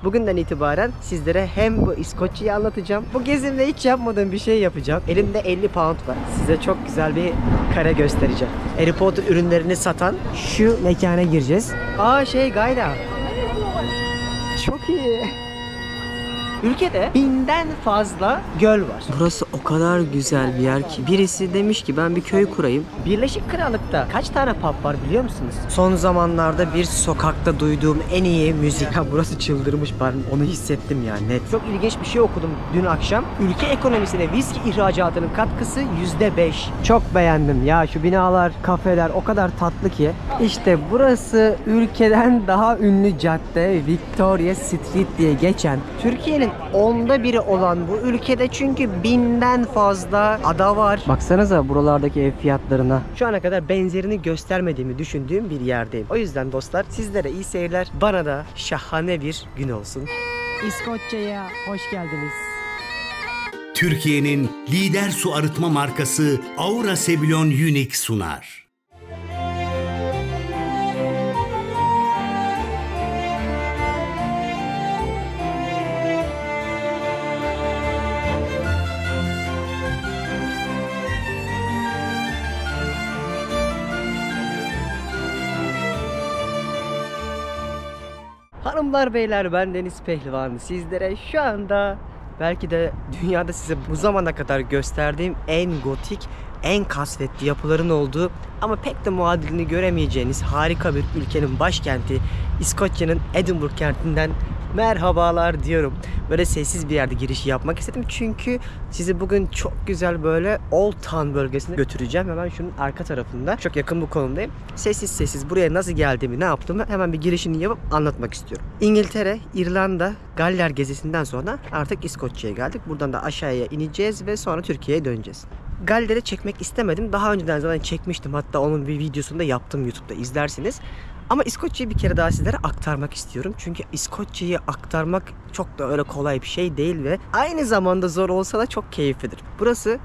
Bugünden itibaren sizlere hem bu İskoçya'yı anlatacağım. Bu gezimde hiç yapmadığım bir şey yapacağım. Elimde 50 pound var. Size çok güzel bir kare göstereceğim. Harry Potter ürünlerini satan şu mekana gireceğiz. Gayda. Çok iyi. Ülkede 1000'den fazla göl var. Burası o kadar güzel bir yer ki. Birisi demiş ki ben bir köy kurayım. Birleşik Krallık'ta kaç tane pub var biliyor musunuz? Son zamanlarda bir sokakta duyduğum en iyi müzik. Burası çıldırmış, ben onu hissettim yani net. Çok ilginç bir şey okudum dün akşam. Ülke ekonomisine viski ihracatının katkısı %5. Çok beğendim ya, şu binalar, kafeler o kadar tatlı ki. İşte burası ülkeden daha ünlü cadde Victoria Street diye geçen. Türkiye'nin 10'da biri olan bu ülkede çünkü 1000'den fazla ada var. Baksanıza buralardaki ev fiyatlarına. Şu ana kadar benzerini göstermediğimi düşündüğüm bir yerdeyim. O yüzden dostlar sizlere iyi seyirler. Bana da şahane bir gün olsun. İskoçya'ya hoş geldiniz. Türkiye'nin lider su arıtma markası Aura Sebilon Unique sunar. Hanımlar beyler, ben Deniz Pehlivan. Sizlere şu anda belki de dünyada size bu zamana kadar gösterdiğim en gotik, en kasvetli yapıların olduğu ama pek de muadilini göremeyeceğiniz harika bir ülkenin başkenti İskoçya'nın Edinburgh kentinden merhabalar diyorum. Böyle sessiz bir yerde girişi yapmak istedim çünkü sizi bugün çok güzel böyle Old Town bölgesine götüreceğim. Hemen şunun arka tarafında, çok yakın bu konumdayım. Sessiz sessiz buraya nasıl geldiğimi, ne yaptığımı hemen bir girişini yapıp anlatmak istiyorum. İngiltere, İrlanda, Galler gezisinden sonra artık İskoçya'ya geldik. Buradan da aşağıya ineceğiz ve sonra Türkiye'ye döneceğiz. Galler'i çekmek istemedim. Daha önceden zaten çekmiştim. Hatta onun bir videosunu da yaptım, YouTube'da izlersiniz. Ama İskoçya'yı bir kere daha sizlere aktarmak istiyorum. Çünkü İskoçya'yı aktarmak çok da öyle kolay bir şey değil ve aynı zamanda zor olsa da çok keyiflidir. Burası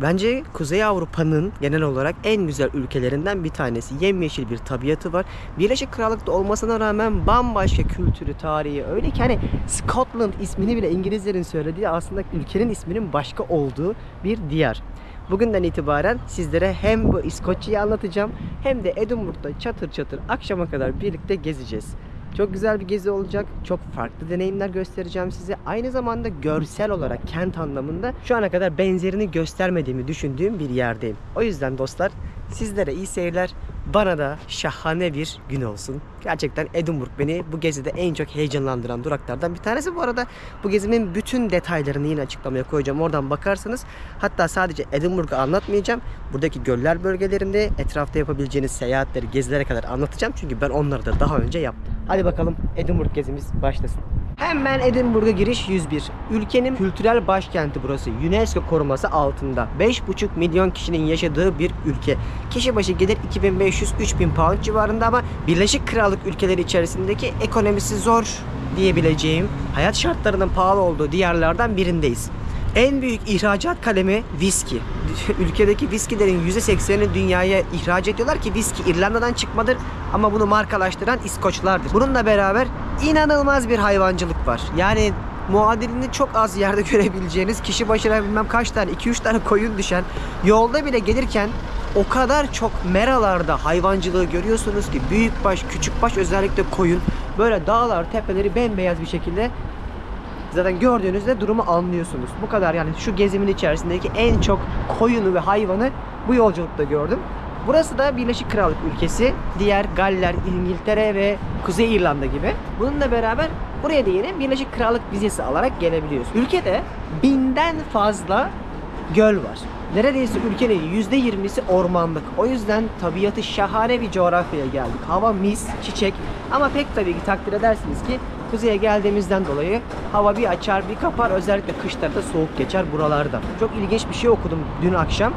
bence Kuzey Avrupa'nın genel olarak en güzel ülkelerinden bir tanesi. Yemyeşil bir tabiatı var. Birleşik Krallık'ta olmasına rağmen bambaşka kültürü, tarihi, öyle ki hani Scotland ismini bile İngilizlerin söylediği aslında ülkenin isminin başka olduğu bir diyar. Bugünden itibaren sizlere hem bu İskoçya'yı anlatacağım hem de Edinburgh'da çatır çatır akşama kadar birlikte gezeceğiz. Çok güzel bir gezi olacak. Çok farklı deneyimler göstereceğim size. Aynı zamanda görsel olarak, kent anlamında şu ana kadar benzerini göstermediğimi düşündüğüm bir yerdeyim. O yüzden dostlar sizlere iyi seyirler. Bana da şahane bir gün olsun. Gerçekten Edinburgh beni bu gezide en çok heyecanlandıran duraklardan bir tanesi. Bu arada bu gezimin bütün detaylarını yine açıklamaya koyacağım. Oradan bakarsanız. Hatta sadece Edinburgh'u anlatmayacağım. Buradaki göller bölgelerinde etrafta yapabileceğiniz seyahatleri, gezilere kadar anlatacağım. Çünkü ben onları da daha önce yaptım. Hadi bakalım Edinburgh gezimiz başlasın. Hemen Edinburgh'a giriş 101. Ülkenin kültürel başkenti burası. UNESCO koruması altında. 5,5 milyon kişinin yaşadığı bir ülke. Kişi başı gelir 2500-3000 pound civarında ama Birleşik Krallık ülkeleri içerisindeki ekonomisi zor diyebileceğim, hayat şartlarının pahalı olduğu diyarlardan birindeyiz. En büyük ihracat kalemi viski. Ülkedeki viskilerin %80'ini dünyaya ihraç ediyorlar ki viski İrlanda'dan çıkmadır ama bunu markalaştıran İskoçlardır. Bununla beraber inanılmaz bir hayvancılık var. Yani muadilini çok az yerde görebileceğiniz, kişi başına bilmem kaç tane, 2-3 tane koyun düşen, yolda bile gelirken o kadar çok meralarda hayvancılığı görüyorsunuz ki büyükbaş, küçükbaş, özellikle koyun, böyle dağlar, tepeleri bembeyaz bir şekilde. Zaten gördüğünüzde durumu anlıyorsunuz. Bu kadar, yani şu gezimin içerisindeki en çok koyunu ve hayvanı bu yolculukta gördüm. Burası da Birleşik Krallık ülkesi. Diğer Galler, İngiltere ve Kuzey İrlanda gibi. Bununla beraber buraya da yine Birleşik Krallık vizesi alarak gelebiliyoruz. Ülkede 1000'den fazla göl var. Neredeyse ülkenin %20'si ormanlık. O yüzden tabiatı şahane bir coğrafyaya geldik. Hava mis, çiçek ama pek tabii ki takdir edersiniz ki kuzeye geldiğimizden dolayı hava bir açar bir kapar. Özellikle kışlarda soğuk geçer buralarda. Çok ilginç bir şey okudum dün akşam.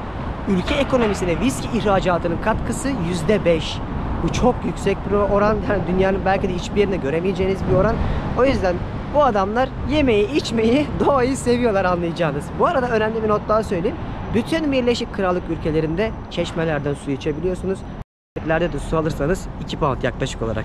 Ülke ekonomisine viski ihracatının katkısı %5. Bu çok yüksek bir oran. Yani dünyanın belki de hiçbir yerinde göremeyeceğiniz bir oran. O yüzden bu adamlar yemeği, içmeyi, doğayı seviyorlar anlayacağınız. Bu arada önemli bir not daha söyleyeyim. Bütün Birleşik Krallık ülkelerinde çeşmelerden su içebiliyorsunuz. De su alırsanız 2 pound yaklaşık olarak.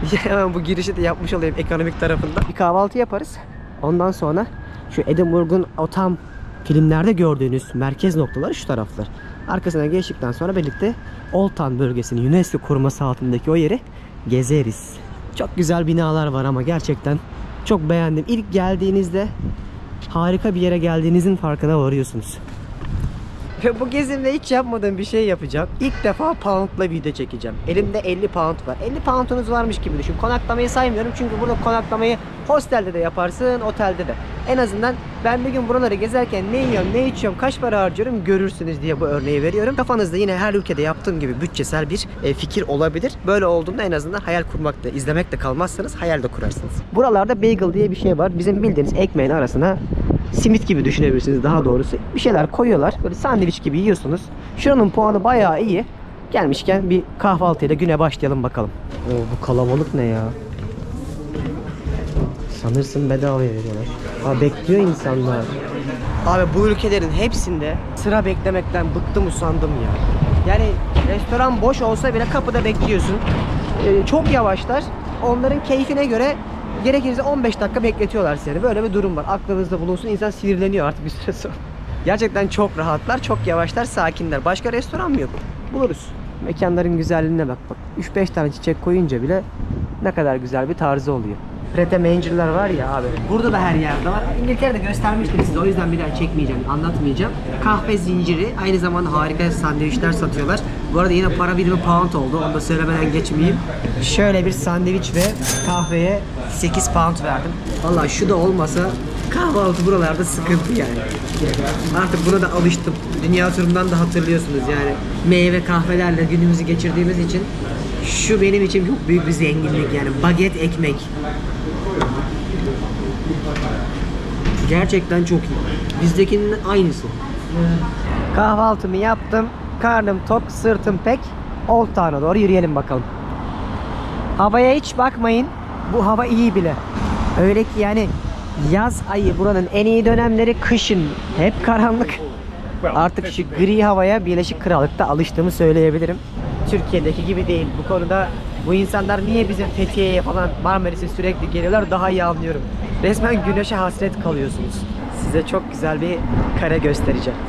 Hemen bu girişi de yapmış olayım ekonomik tarafında. Bir kahvaltı yaparız. Ondan sonra şu Edinburgh'un o tam filmlerde gördüğünüz merkez noktaları şu taraflar. Arkasına geçtikten sonra birlikte Old Town bölgesini, UNESCO koruması altındaki o yeri gezeriz. Çok güzel binalar var ama gerçekten çok beğendim. İlk geldiğinizde harika bir yere geldiğinizin farkına varıyorsunuz. Ve bu gezimde hiç yapmadığım bir şey yapacağım. İlk defa pound'la video çekeceğim. Elimde 50 pound var. 50 pound'unuz varmış gibi düşün. Konaklamayı saymıyorum çünkü burada konaklamayı hostelde de yaparsın, otelde de. En azından ben bir gün buraları gezerken ne yiyorum, ne içiyorum, kaç para harcıyorum görürsünüz diye bu örneği veriyorum. Kafanızda yine her ülkede yaptığım gibi bütçesel bir fikir olabilir. Böyle olduğunda en azından hayal kurmakta, izlemekte kalmazsanız hayal de kurarsınız. Buralarda bagel diye bir şey var. Bizim bildiğiniz ekmeğin arasına simit gibi düşünebilirsiniz daha doğrusu. Bir şeyler koyuyorlar. Böyle sandviç gibi yiyorsunuz. Şuranın puanı bayağı iyi. Gelmişken bir kahvaltıyla güne başlayalım bakalım. Oo, bu kalabalık ne ya? Sanırsın bedavaya veriyorlar. Aa, bekliyor insanlar. Abi bu ülkelerin hepsinde sıra beklemekten bıktım usandım ya. Yani restoran boş olsa bile kapıda bekliyorsun. Çok yavaşlar. Onların keyfine göre gerekirse 15 dakika bekletiyorlar seni. Böyle bir durum var. Aklınızda bulunsun. İnsan sinirleniyor artık bir süre sonra. Gerçekten çok rahatlar, çok yavaşlar, sakinler. Başka restoran mı yok? Buluruz. Mekanların güzelliğine bak bak. 3-5 tane çiçek koyunca bile ne kadar güzel bir tarzı oluyor. Pret a Manger'lar var ya abi. Burada da her yerde var. İngiltere'de göstermiştim size. O yüzden bir daha çekmeyeceğim, anlatmayacağım. Kahve zinciri. Aynı zamanda harika sandviçler satıyorlar. Bu arada yine para birimi pound oldu. Onu da söylemeden geçmeyeyim. Şöyle bir sandviç ve kahveye 8 pound verdim. Vallahi şu da olmasa kahvaltı buralarda sıkıntı yani. Artık buna da alıştım. Dünya turundan da hatırlıyorsunuz yani. Meyve kahvelerle günümüzü geçirdiğimiz için şu benim için çok büyük bir zenginlik yani. Baget ekmek. Gerçekten çok iyi. Bizdekinin aynısı. Kahvaltımı yaptım. Karnım tok, sırtım pek. Old Town'a doğru yürüyelim bakalım. Havaya hiç bakmayın. Bu hava iyi bile. Öyle ki yani yaz ayı buranın en iyi dönemleri, kışın hep karanlık. Artık şu gri havaya Birleşik Krallık'ta alıştığımı söyleyebilirim. Türkiye'deki gibi değil. Bu konuda bu insanlar niye bizim Fethiye'ye falan Marmaris'e sürekli geliyorlar daha iyi anlıyorum. Resmen güneşe hasret kalıyorsunuz. Size çok güzel bir kare göstereceğim.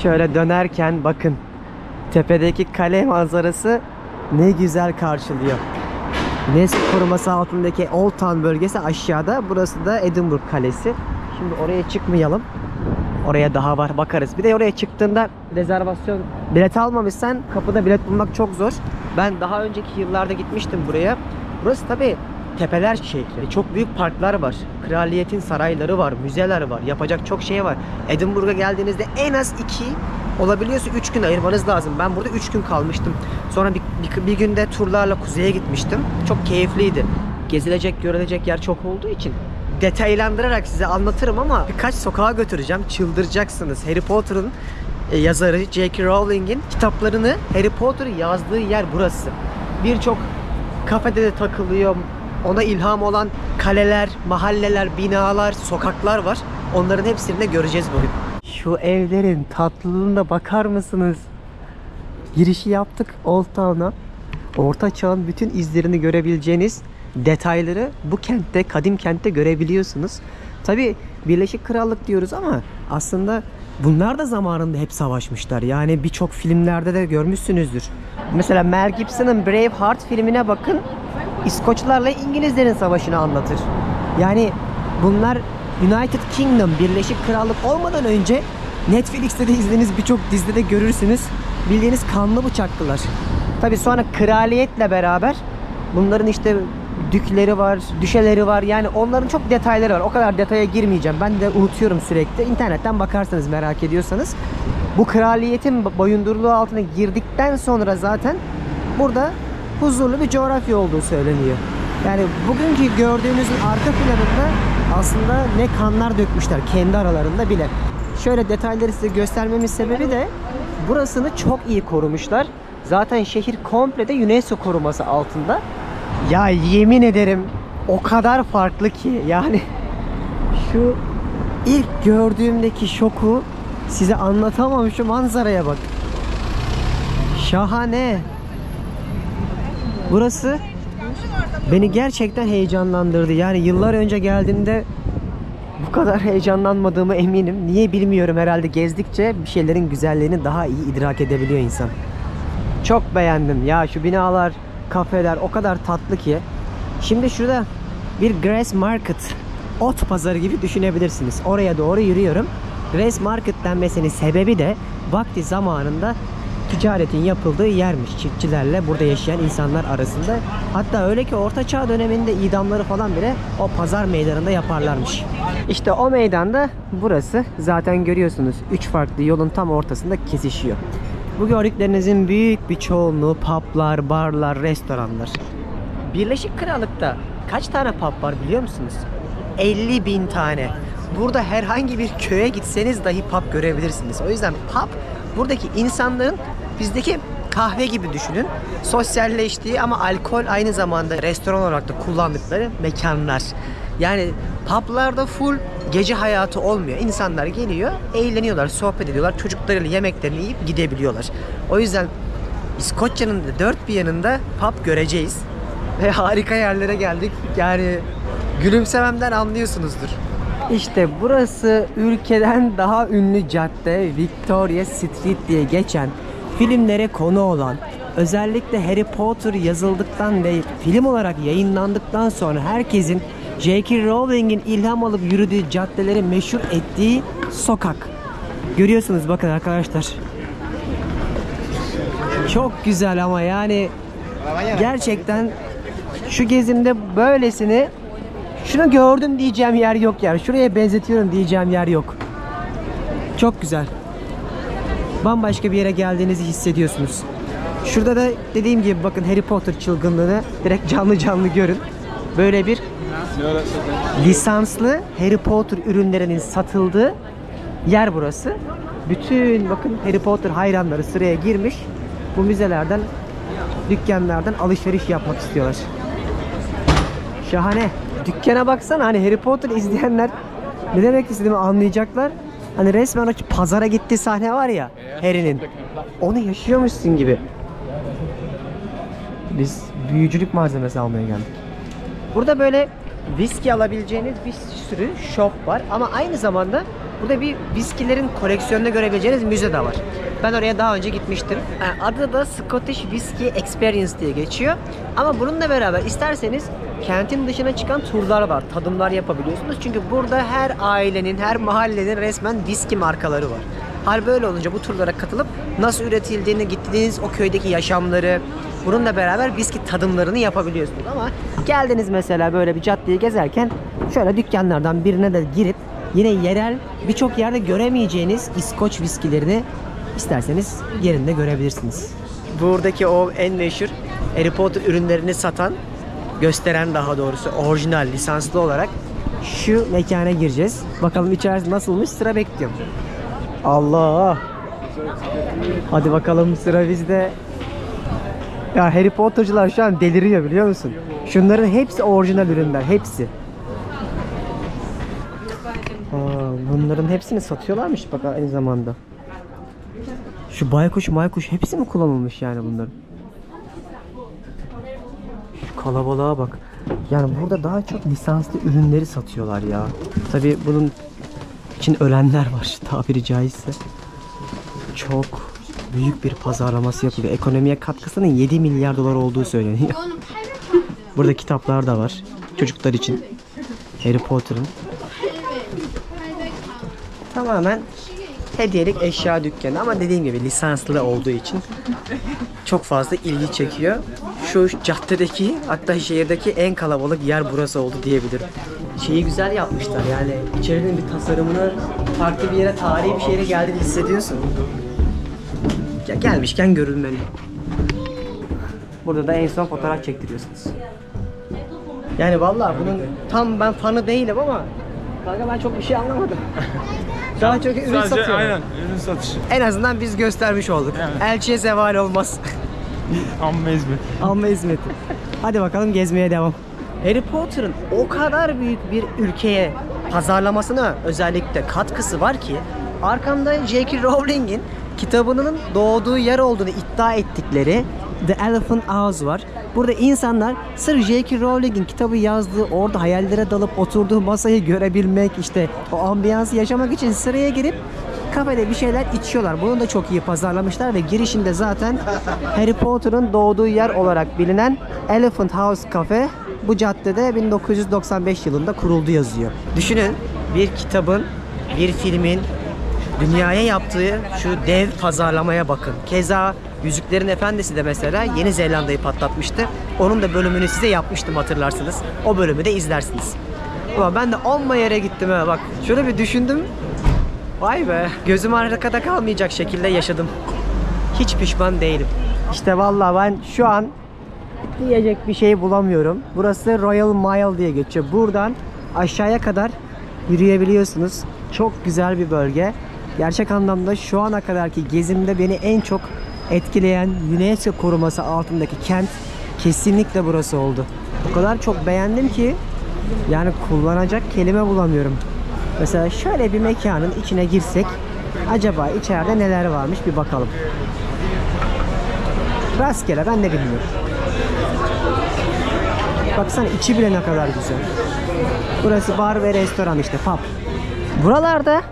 Şöyle dönerken bakın. Tepedeki kale manzarası ne güzel karşılıyor. UNESCO koruması altındaki Old Town bölgesi aşağıda. Burası da Edinburgh Kalesi. Şimdi oraya çıkmayalım. Oraya daha var, bakarız. Bir de oraya çıktığında rezervasyon bilet almamışsan kapıda bilet bulmak çok zor. Ben daha önceki yıllarda gitmiştim buraya. Burası tabi tepeler şehri. Çok büyük parklar var. Kraliyetin sarayları var, müzeler var. Yapacak çok şey var. Edinburgh'a geldiğinizde en az 2 olabiliyorsa 3 gün ayırmanız lazım. Ben burada 3 gün kalmıştım. Sonra bir günde turlarla kuzeye gitmiştim. Çok keyifliydi. Gezilecek, görülecek yer çok olduğu için detaylandırarak size anlatırım ama birkaç sokağa götüreceğim. Çıldıracaksınız. Harry Potter'ın yazarı J.K. Rowling'in kitaplarını, Harry Potter'ı yazdığı yer burası. Birçok kafede de takılıyor. Ona ilham olan kaleler, mahalleler, binalar, sokaklar var. Onların hepsini de göreceğiz bugün. Şu evlerin tatlılığına bakar mısınız? Girişi yaptık Old Town'a. Orta Çağ'ın bütün izlerini görebileceğiniz detayları bu kentte, kadim kentte görebiliyorsunuz. Tabi Birleşik Krallık diyoruz ama aslında bunlar da zamanında hep savaşmışlar. Yani birçok filmlerde de görmüşsünüzdür. Mesela Mel Gibson'ın Braveheart filmine bakın. İskoçlarla İngilizlerin savaşını anlatır. Yani bunlar United Kingdom, Birleşik Krallık olmadan önce Netflix'te de izlediğiniz birçok dizide de görürsünüz. Bildiğiniz kanlı bıçaklılar. Tabi sonra kraliyetle beraber bunların işte dükleri var, düşeleri var. Yani onların çok detayları var. O kadar detaya girmeyeceğim. Ben de unutuyorum sürekli. İnternetten bakarsanız merak ediyorsanız. Bu kraliyetin boyunduruluğu altına girdikten sonra zaten burada huzurlu bir coğrafya olduğu söyleniyor. Yani bugünkü gördüğünüzün arka planında aslında ne kanlar dökmüşler kendi aralarında bile. Şöyle detayları size göstermemin sebebi de burasını çok iyi korumuşlar. Zaten şehir komple de UNESCO koruması altında. Ya yemin ederim o kadar farklı ki yani şu ilk gördüğümdeki şoku size anlatamam, şu manzaraya bak. Şahane. Burası beni gerçekten heyecanlandırdı. Yani yıllar önce geldiğimde bu kadar heyecanlanmadığımı eminim. Niye bilmiyorum, herhalde gezdikçe bir şeylerin güzelliğini daha iyi idrak edebiliyor insan. Çok beğendim ya, şu binalar, kafeler o kadar tatlı ki. Şimdi şurada bir Grass Market, ot pazarı gibi düşünebilirsiniz. Oraya doğru yürüyorum. Grass Market denmesinin sebebi de vakti zamanında ticaretin yapıldığı yermiş. Çiftçilerle burada yaşayan insanlar arasında. Hatta öyle ki Orta Çağ döneminde idamları falan bile o pazar meydanında yaparlarmış. İşte o meydanda burası. Zaten görüyorsunuz 3 farklı yolun tam ortasında kesişiyor. Bu gördüklerinizin büyük bir çoğunluğu publar, barlar, restoranlar. Birleşik Krallık'ta kaç tane pub var biliyor musunuz? 50.000 tane. Burada herhangi bir köye gitseniz dahi pub görebilirsiniz. O yüzden pub buradaki insanların bizdeki kahve gibi düşünün. Sosyalleştiği ama alkol aynı zamanda restoran olarak da kullandıkları mekanlar. Yani publarda full gece hayatı olmuyor. İnsanlar geliyor, eğleniyorlar, sohbet ediyorlar, çocuklarıyla yemeklerini yiyip gidebiliyorlar. O yüzden İskoçya'nın da dört bir yanında pub göreceğiz. Ve harika yerlere geldik. Yani gülümsememden anlıyorsunuzdur. İşte burası ülkeden daha ünlü cadde, Victoria Street diye geçen, filmlere konu olan, özellikle Harry Potter yazıldıktan ve film olarak yayınlandıktan sonra herkesin J.K. Rowling'in ilham alıp yürüdüğü caddeleri meşhur ettiği sokak. Görüyorsunuz bakın arkadaşlar. Çok güzel ama yani gerçekten şu gezimde böylesini, şunu gördüm diyeceğim yer yok yani. Şuraya benzetiyorum diyeceğim yer yok. Çok güzel. Bambaşka bir yere geldiğinizi hissediyorsunuz. Şurada da dediğim gibi bakın Harry Potter çılgınlığını direkt canlı canlı görün. Böyle bir lisanslı Harry Potter ürünlerinin satıldığı yer burası. Bütün bakın Harry Potter hayranları sıraya girmiş. Bu müzelerden, dükkanlardan alışveriş yapmak istiyorlar. Şahane. Dükkana baksana, hani Harry Potter izleyenler ne demek istediğimi anlayacaklar. Hani resmen o pazara gittiği sahne var ya Harry'nin. Onu yaşıyormuşsun gibi. Biz büyücülük malzemesi almaya geldik. Burada böyle viski alabileceğiniz bir sürü shop var ama aynı zamanda burada bir viskilerin koleksiyonunu görebileceğiniz müze de var. Ben oraya daha önce gitmiştim. Adı da Scottish Whisky Experience diye geçiyor. Ama bununla beraber isterseniz kentin dışına çıkan turlar var. Tadımlar yapabiliyorsunuz. Çünkü burada her ailenin, her mahallenin resmen viski markaları var. Hal böyle olunca bu turlara katılıp nasıl üretildiğini, gittiğiniz o köydeki yaşamları, bununla beraber viski tadımlarını yapabiliyorsunuz. Ama geldiniz mesela böyle bir caddeyi gezerken şöyle dükkanlardan birine de girip yine yerel birçok yerde göremeyeceğiniz İskoç viskilerini isterseniz yerinde görebilirsiniz. Buradaki o en meşhur Harry Potter ürünlerini satan, gösteren daha doğrusu orijinal lisanslı olarak şu mekana gireceğiz. Bakalım içerisi nasılmış, sıra bekliyorum. Allah! Hadi bakalım sıra bizde. Ya Harry Potter'cılar şu an deliriyor biliyor musun? Şunların hepsi orijinal ürünler, hepsi. Bunların hepsini satıyorlarmış bak aynı zamanda. Şu baykuş maykuş hepsi mi kullanılmış yani bunların? Şu kalabalığa bak. Yani burada daha çok lisanslı ürünleri satıyorlar ya. Tabii bunun için ölenler var tabiri caizse. Çok büyük bir pazarlaması yapılıyor. Ekonomiye katkısının 7 milyar dolar olduğu söyleniyor. Burada kitaplar da var. Çocuklar için. Harry Potter'ın. Tamamen hediyelik eşya dükkanı ama dediğim gibi lisanslı olduğu için çok fazla ilgi çekiyor. Şu caddedeki, hatta şehirdeki en kalabalık yer burası oldu diyebilirim. Şeyi güzel yapmışlar yani içerinin bir tasarımını farklı bir yere, tarihi bir şehre geldiğini hissediyorsun. Gelmişken görülmeli. Burada da en son fotoğraf çektiriyorsunuz. Yani vallahi bunun tam ben fanı değilim ama kanka ben çok bir şey anlamadım. Daha çok ürün satıyor. Aynen, ürün satışı. En azından biz göstermiş olduk. Yani. Elçiye zeval olmaz. Amma hizmet. Amma hizmeti. Hadi bakalım gezmeye devam. Harry Potter'ın o kadar büyük bir ülkeye pazarlamasına özellikle katkısı var ki arkamda J.K. Rowling'in kitabının doğduğu yer olduğunu iddia ettikleri The Elephant House var. Burada insanlar sırf J.K. Rowling'in kitabı yazdığı, orada hayallere dalıp oturduğu masayı görebilmek, işte o ambiyansı yaşamak için sıraya girip kafede bir şeyler içiyorlar. Bunu da çok iyi pazarlamışlar ve girişinde zaten Harry Potter'ın doğduğu yer olarak bilinen Elephant House Cafe bu caddede 1995 yılında kuruldu yazıyor. Düşünün, bir kitabın, bir filmin dünyaya yaptığı şu dev pazarlamaya bakın. Keza Yüzüklerin Efendisi de mesela Yeni Zelanda'yı patlatmıştı. Onun da bölümünü size yapmıştım, hatırlarsınız. O bölümü de izlersiniz. Ulan ben de amma yere gittim ha, bak. Şöyle bir düşündüm. Vay be, gözüm arkada kalmayacak şekilde yaşadım. Hiç pişman değilim. İşte vallahi ben şu an diyecek bir şey bulamıyorum. Burası Royal Mile diye geçiyor. Buradan aşağıya kadar yürüyebiliyorsunuz. Çok güzel bir bölge. Gerçek anlamda şu ana kadarki gezimde beni en çok etkileyen UNESCO koruması altındaki kent kesinlikle burası oldu. O kadar çok beğendim ki yani kullanacak kelime bulamıyorum. Mesela şöyle bir mekanın içine girsek acaba içeride neler varmış bir bakalım. Rastgele, ben de bilmiyorum. Baksana, içi bile ne kadar güzel. Burası bar ve restoran, işte pub. Buralarda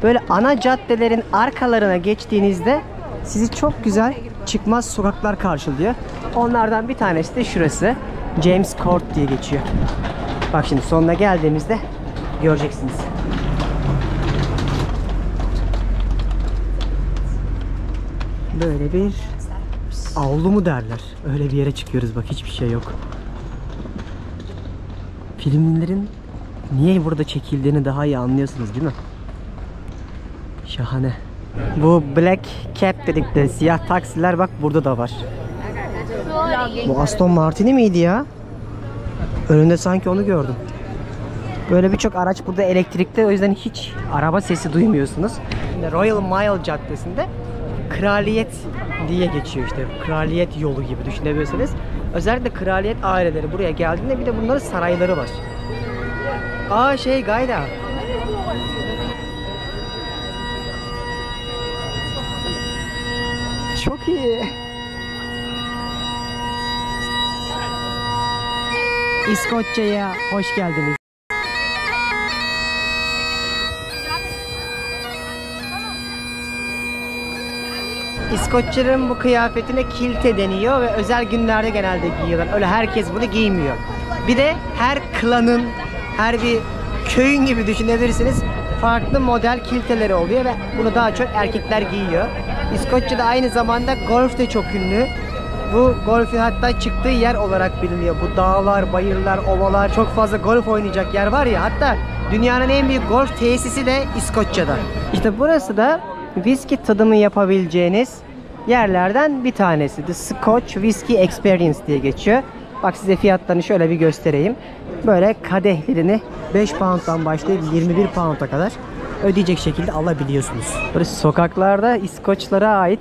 böyle ana caddelerin arkalarına geçtiğinizde sizi çok güzel çıkmaz sokaklar karşılıyor. Onlardan bir tanesi de şurası. James Court diye geçiyor. Bak şimdi sonuna geldiğimizde göreceksiniz. Böyle bir avlu mu derler. Öyle bir yere çıkıyoruz, bak hiçbir şey yok. Filmlerin niye burada çekildiğini daha iyi anlıyorsunuz değil mi? Şahane. Bu Black Cab dedikleri siyah taksiler bak burada da var. Bu Aston Martin'i miydi ya? Önünde sanki onu gördüm. Böyle birçok araç burada elektrikte, o yüzden hiç araba sesi duymuyorsunuz. Royal Mile Caddesi'nde kraliyet diye geçiyor, işte kraliyet yolu gibi düşünebilirsiniz. Özellikle kraliyet aileleri buraya geldiğinde bir de bunların sarayları var. Aa Gayda. Çok iyi. İskoçya'ya hoş geldiniz. İskoçların bu kıyafetine kilte deniyor ve özel günlerde genelde giyiyorlar. Öyle herkes bunu giymiyor. Bir de her klanın, her bir köyün gibi düşünebilirsiniz, farklı model kilteleri oluyor ve bunu daha çok erkekler giyiyor. İskoçya'da aynı zamanda golf de çok ünlü. Bu golfün hatta çıktığı yer olarak biliniyor. Bu dağlar, bayırlar, ovalar, çok fazla golf oynayacak yer var ya. Hatta dünyanın en büyük golf tesisi de İskoçya'da. İşte burası da viski tadımı yapabileceğiniz yerlerden bir tanesi. The Scotch Whisky Experience diye geçiyor. Bak size fiyatlarını şöyle bir göstereyim. Böyle kadehlerini 5 pound'dan başlayıp 21 pound'a kadar ödeyecek şekilde alabiliyorsunuz. Burası sokaklarda İskoçlara ait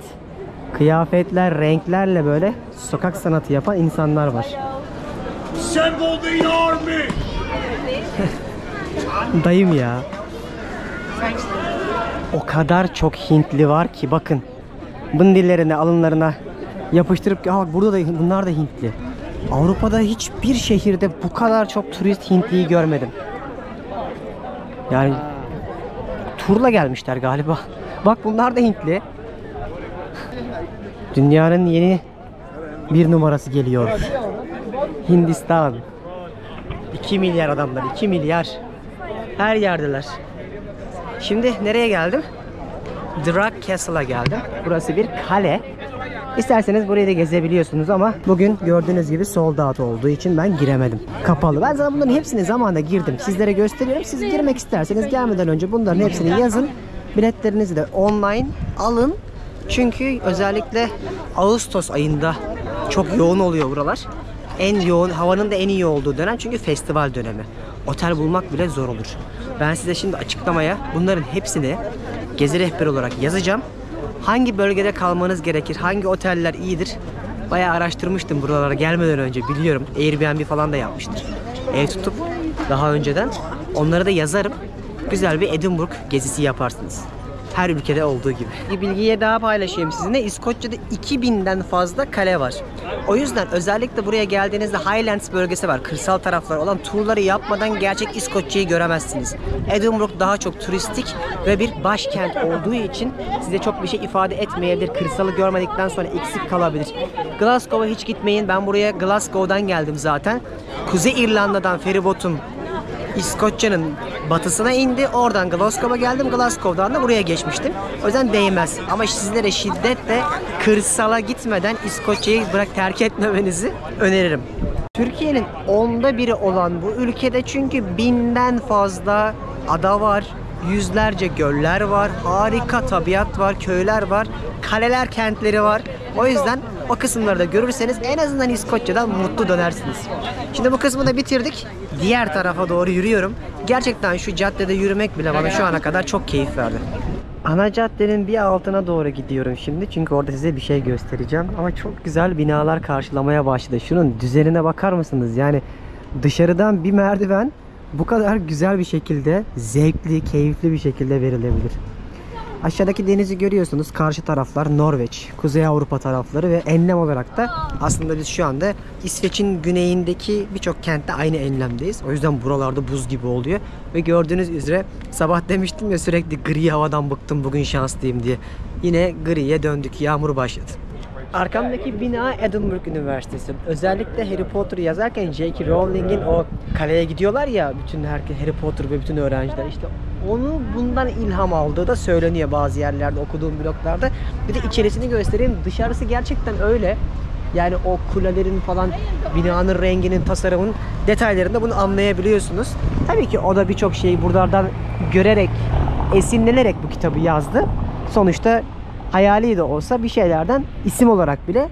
kıyafetler, renklerle böyle sokak sanatı yapan insanlar var. Dayım ya. O kadar çok Hintli var ki bakın. Bındirlerine, alınlarına yapıştırıp, ya bak burada da bunlar da Hintli. Avrupa'da hiçbir şehirde bu kadar çok turist Hintliyi görmedim. Yani turla gelmişler galiba. Bak bunlar da Hintli. Dünyanın yeni bir numarası geliyor. Hindistan. 2 milyar adamlar, 2 milyar. Her yerdeler. Şimdi nereye geldim? Drag Castle'a geldim. Burası bir kale. İsterseniz burayı da gezebiliyorsunuz ama bugün gördüğünüz gibi sold out olduğu için ben giremedim. Kapalı. Ben zaten bunların hepsini zamanında girdim. Sizlere gösteriyorum. Siz girmek isterseniz gelmeden önce bunların hepsini yazın. Biletlerinizi de online alın. Çünkü özellikle Ağustos ayında çok yoğun oluyor buralar. En yoğun, havanın da en iyi olduğu dönem, çünkü festival dönemi. Otel bulmak bile zor olur. Ben size şimdi açıklamaya bunların hepsini gezi rehberi olarak yazacağım. Hangi bölgede kalmanız gerekir, hangi oteller iyidir? Bayağı araştırmıştım buralara gelmeden önce, biliyorum. Airbnb falan da yapmıştır. Ev tutup daha önceden. Onları da yazarım. Güzel bir Edinburgh gezisi yaparsınız. Her ülkede olduğu gibi. Bir bilgiye daha paylaşayım sizinle. İskoçya'da 2000'den fazla kale var. O yüzden özellikle buraya geldiğinizde Highlands bölgesi var. Kırsal taraflar olan turları yapmadan gerçek İskoçya'yı göremezsiniz. Edinburgh daha çok turistik ve bir başkent olduğu için size çok bir şey ifade etmeyebilir. Kırsalı görmedikten sonra eksik kalabilir. Glasgow'a hiç gitmeyin. Ben buraya Glasgow'dan geldim zaten. Kuzey İrlanda'dan feribotum İskoçya'nın batısına indi. Oradan Glasgow'a geldim. Glasgow'dan da buraya geçmiştim. O yüzden değmez. Ama sizlere şiddetle kırsala gitmeden İskoçya'yı terk etmemenizi öneririm. Türkiye'nin 1/10 olan bu ülkede çünkü 1000'den fazla ada var. Yüzlerce göller var. Harika tabiat var. Köyler var. Kaleler, kentleri var. O yüzden o kısımları da görürseniz en azından İskoçya'dan mutlu dönersiniz. Şimdi bu kısmı da bitirdik. Diğer tarafa doğru yürüyorum. Gerçekten şu caddede yürümek bile bana şu ana kadar çok keyif verdi. Ana caddenin bir altına doğru gidiyorum şimdi. Çünkü orada size bir şey göstereceğim. Ama çok güzel binalar karşılamaya başladı. Şunun düzenine bakar mısınız? Yani dışarıdan bir merdiven bu kadar güzel bir şekilde, zevkli, keyifli bir şekilde verilebilir. Aşağıdaki denizi görüyorsunuz. Karşı taraflar Norveç, Kuzey Avrupa tarafları ve enlem olarak da aslında biz şu anda İsveç'in güneyindeki birçok kentte aynı enlemdeyiz. O yüzden buralarda buz gibi oluyor. Ve gördüğünüz üzere sabah demiştim ya sürekli gri havadan bıktım bugün şanslıyım diye. Yine griye döndük. Yağmur başladı. Arkamdaki bina Edinburgh Üniversitesi. Özellikle Harry Potter'ı yazarken J.K. Rowling'in o kaleye gidiyorlar ya bütün herkes Harry Potter ve bütün öğrenciler işte onu bundan ilham aldığı da söyleniyor bazı yerlerde okuduğum bloglarda. Bir de içerisini göstereyim. Dışarısı gerçekten öyle. Yani o kulelerin falan binanın renginin, tasarımın detaylarında bunu anlayabiliyorsunuz. Tabii ki o da birçok şeyi buralardan görerek, esinlenerek bu kitabı yazdı. Sonuçta hayali de olsa bir şeylerden isim olarak bile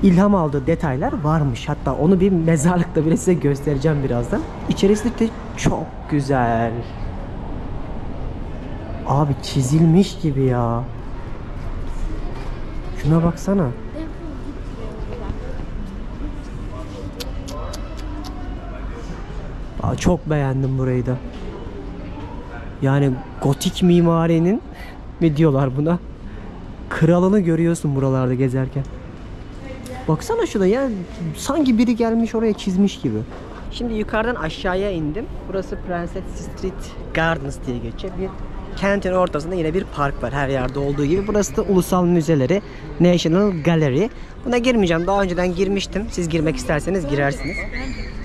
ilham aldığı detaylar varmış. Hatta onu bir mezarlıkta bile size göstereceğim birazdan. İçerisi de çok güzel. Abi çizilmiş gibi ya. Şuna baksana. Aa, çok beğendim burayı da. Yani gotik mimarinin mi diyorlar buna? Kralını görüyorsun buralarda gezerken. Baksana şurada ya. Sanki biri gelmiş oraya çizmiş gibi. Şimdi yukarıdan aşağıya indim. Burası Princess Street Gardens diye geçiyor. Bir kentin ortasında yine bir park var her yerde olduğu gibi. Burası da ulusal müzeleri National Gallery. Buna girmeyeceğim. Daha önceden girmiştim. Siz girmek isterseniz girersiniz.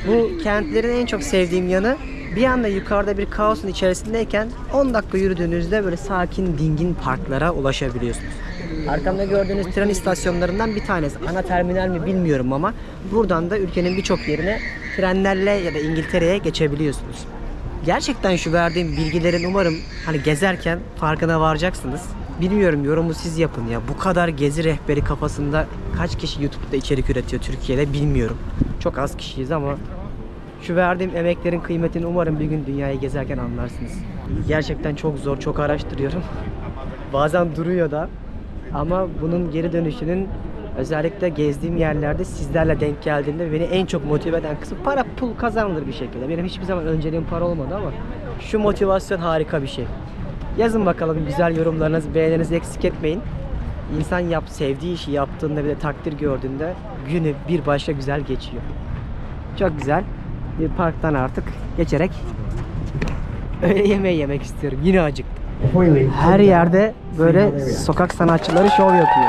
Bu kentlerin en çok sevdiğim yanı bir anda yukarıda bir kaosun içerisindeyken 10 dakika yürüdüğünüzde böyle sakin dingin parklara ulaşabiliyorsunuz. Arkamda gördüğünüz tren istasyonlarından bir tanesi. Ana terminal mi bilmiyorum ama buradan da ülkenin birçok yerine trenlerle ya da İngiltere'ye geçebiliyorsunuz. Gerçekten şu verdiğim bilgilerin umarım hani gezerken farkına varacaksınız. Bilmiyorum, yorumu siz yapın ya. Bu kadar gezi rehberi kafasında kaç kişi YouTube'da içerik üretiyor Türkiye'de bilmiyorum. Çok az kişiyiz ama şu verdiğim emeklerin kıymetini umarım bir gün dünyayı gezerken anlarsınız. Gerçekten çok zor, çok araştırıyorum. Bazen duruyor da. Ama bunun geri dönüşünün özellikle gezdiğim yerlerde sizlerle denk geldiğinde beni en çok motive eden kısım para pul kazanılır bir şekilde. Benim hiçbir zaman önceliğim para olmadı ama şu motivasyon harika bir şey. Yazın bakalım güzel yorumlarınızı, beğeninizi eksik etmeyin. İnsan sevdiği işi yaptığında bir de takdir gördüğünde günü bir başka güzel geçiyor. Çok güzel bir parktan artık geçerek öğle yemeği yemek istiyorum. Yine acıktım. Her yerde böyle sokak sanatçıları şov yapıyor.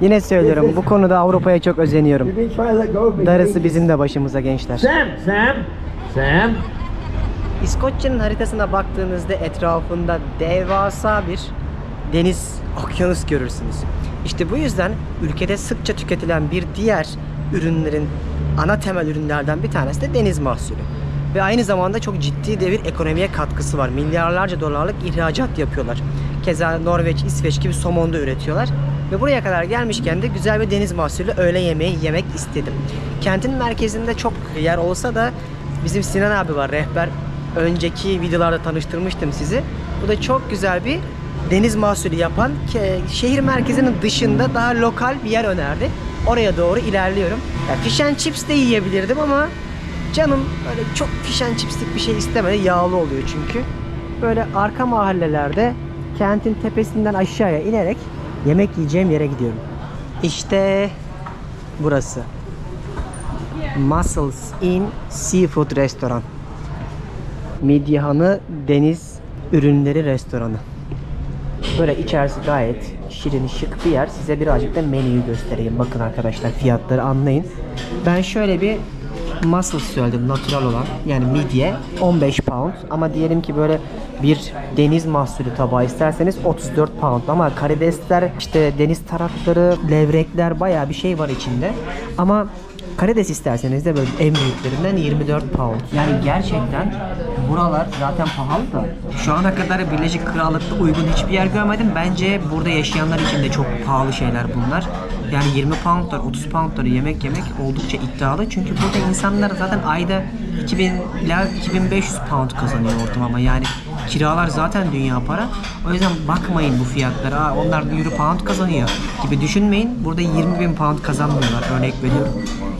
Yine söylüyorum, bu konuda Avrupa'ya çok özeniyorum. Darısı bizim de başımıza gençler. Sam. İskoçya'nın haritasına baktığınızda etrafında devasa bir deniz, okyanus görürsünüz. İşte bu yüzden ülkede sıkça tüketilen bir diğer ürünlerin ana temel ürünlerden bir tanesi de deniz mahsulü. Ve aynı zamanda çok ciddi de bir ekonomiye katkısı var. Milyarlarca dolarlık ihracat yapıyorlar. Keza Norveç, İsveç gibi somon da üretiyorlar. Ve buraya kadar gelmişken de güzel bir deniz mahsulü öğle yemeği yemek istedim. Kentin merkezinde çok yer olsa da bizim Sinan abi var, rehber. Önceki videolarda tanıştırmıştım sizi. Bu da çok güzel bir deniz mahsulü yapan, şehir merkezinin dışında daha lokal bir yer önerdi. Oraya doğru ilerliyorum. Fish and chips de yiyebilirdim ama Canım böyle çok fish and chipslik bir şey istemedi. Yağlı oluyor çünkü. Böyle arka mahallelerde kentin tepesinden aşağıya inerek yemek yiyeceğim yere gidiyorum. İşte burası. Mussels Inn Seafood Restoran. Midyehanı Deniz Ürünleri Restoranı. Böyle içerisi gayet şirin, şık bir yer. Size birazcık da menüyü göstereyim. Bakın arkadaşlar, fiyatları anlayın. Ben şöyle bir mussels söyledim, natural olan. Yani midye 15 pound. Ama diyelim ki böyle bir deniz mahsulü tabağı isterseniz 34 pound. Ama karidesler, işte deniz tarafları, levrekler, bayağı bir şey var içinde. Ama karides isterseniz de böyle en büyüklerinden 24 pound. Yani gerçekten buralar zaten pahalı da şu ana kadar Birleşik Krallık'ta uygun hiçbir yer görmedim. Bence burada yaşayanlar için de çok pahalı şeyler bunlar. Yani 20 poundlar, 30 poundları yemek oldukça iddialı. Çünkü burada insanlar zaten ayda 2000 ila 2500 pound kazanıyor ortalama. Yani kiralar zaten dünya para. O yüzden bakmayın bu fiyatlara. Onlar euro pound kazanıyor gibi düşünmeyin. Burada 20.000 pound kazanmıyorlar, örnek veriyorum.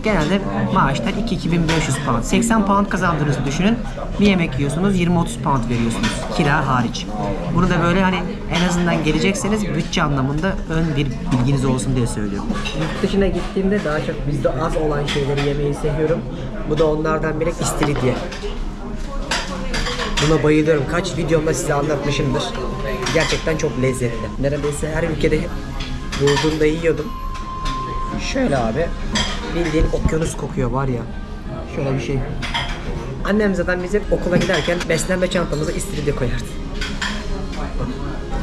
Genelde maaşlar 2-2500 pound. 80 pound kazandığınızı düşünün. Bir yemek yiyorsunuz, 20-30 pound veriyorsunuz. Kira hariç. Bunu da böyle hani en azından gelecekseniz bütçe anlamında ön bir bilginiz olsun diye söylüyorum. Yurt dışına gittiğimde daha çok bizde az olan şeyleri yemeyi seviyorum. Bu da onlardan biri istiridye. Buna bayılıyorum. Kaç videomda size anlatmışımdır. Gerçekten çok lezzetli. Neredeyse her ülkede bulduğumda yiyordum. Şöyle abi. Bildiğin okyanus kokuyor var ya. Şöyle bir şey. Annem zaten bize okula giderken beslenme çantamıza istiridye koyardı.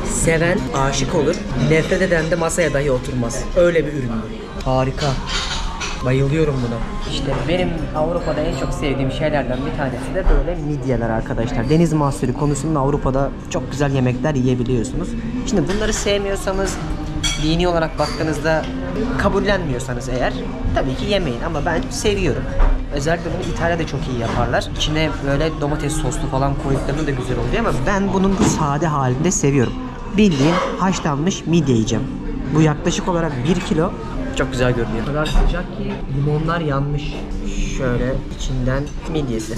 Seven aşık olur. Nefret eden de masaya dahi oturmaz. Öyle bir ürün bu. Harika. Bayılıyorum buna. İşte benim Avrupa'da en çok sevdiğim şeylerden bir tanesi de böyle midyeler arkadaşlar. Deniz mahsulü konusunda Avrupa'da çok güzel yemekler yiyebiliyorsunuz. Şimdi bunları sevmiyorsanız, dini olarak baktığınızda kabullenmiyorsanız eğer tabii ki yemeyin, ama ben seviyorum. Özellikle bunu İtalya'da çok iyi yaparlar. İçine böyle domates soslu falan koyduklarında da güzel oluyor, ama ben bunun bu sade halinde seviyorum. Bildiğin haşlanmış midye yiyeceğim. Bu yaklaşık olarak 1 kilo. Çok güzel görünüyor. O kadar sıcak ki limonlar yanmış. Şöyle içinden midyesi.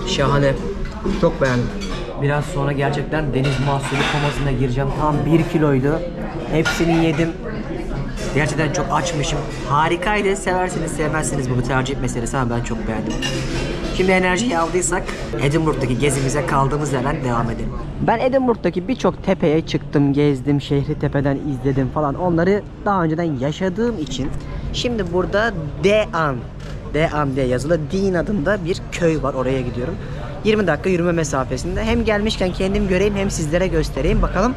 Şahane. Çok beğendim. Biraz sonra gerçekten deniz mahsulü komasına gireceğim. Tam 1 kiloydu. Hepsini yedim. Gerçekten çok açmışım. Harikaydı. Seversiniz sevmezsiniz, bunu tercih meselesi, ama ben çok beğendim. Şimdi enerjiyi aldıysak Edinburgh'daki gezimize kaldığımız yerden devam edelim. Ben Edinburgh'daki birçok tepeye çıktım, gezdim, şehri tepeden izledim falan. Onları daha önceden yaşadığım için şimdi burada Dean diye yazılı Dean adında bir köy var, oraya gidiyorum. 20 dakika yürüme mesafesinde. Hem gelmişken kendim göreyim hem sizlere göstereyim. Bakalım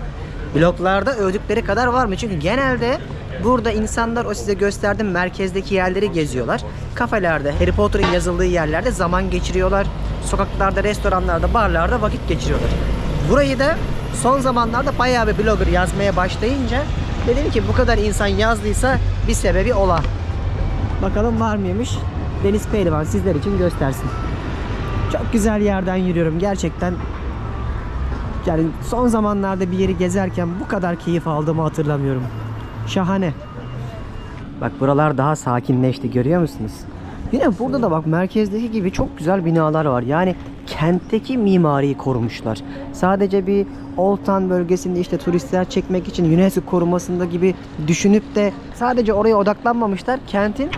vloglarda övdükleri kadar var mı? Çünkü genelde burada insanlar o size gösterdiğim merkezdeki yerleri geziyorlar. Kafelerde, Harry Potter'ın yazıldığı yerlerde zaman geçiriyorlar. Sokaklarda, restoranlarda, barlarda vakit geçiriyorlar. Burayı da son zamanlarda bayağı bir blogger yazmaya başlayınca dedim ki bu kadar insan yazdıysa bir sebebi ola. Bakalım var mıymış? Deniz Pehlivan sizler için göstersin. Çok güzel yerden yürüyorum gerçekten. Yani son zamanlarda bir yeri gezerken bu kadar keyif aldığımı hatırlamıyorum. Şahane. Bak buralar daha sakinleşti, görüyor musunuz? Yine burada da bak merkezdeki gibi çok güzel binalar var. Yani kentteki mimariyi korumuşlar. Sadece bir Old Town bölgesinde işte turistler çekmek için UNESCO korumasında gibi düşünüp de sadece oraya odaklanmamışlar. Kentin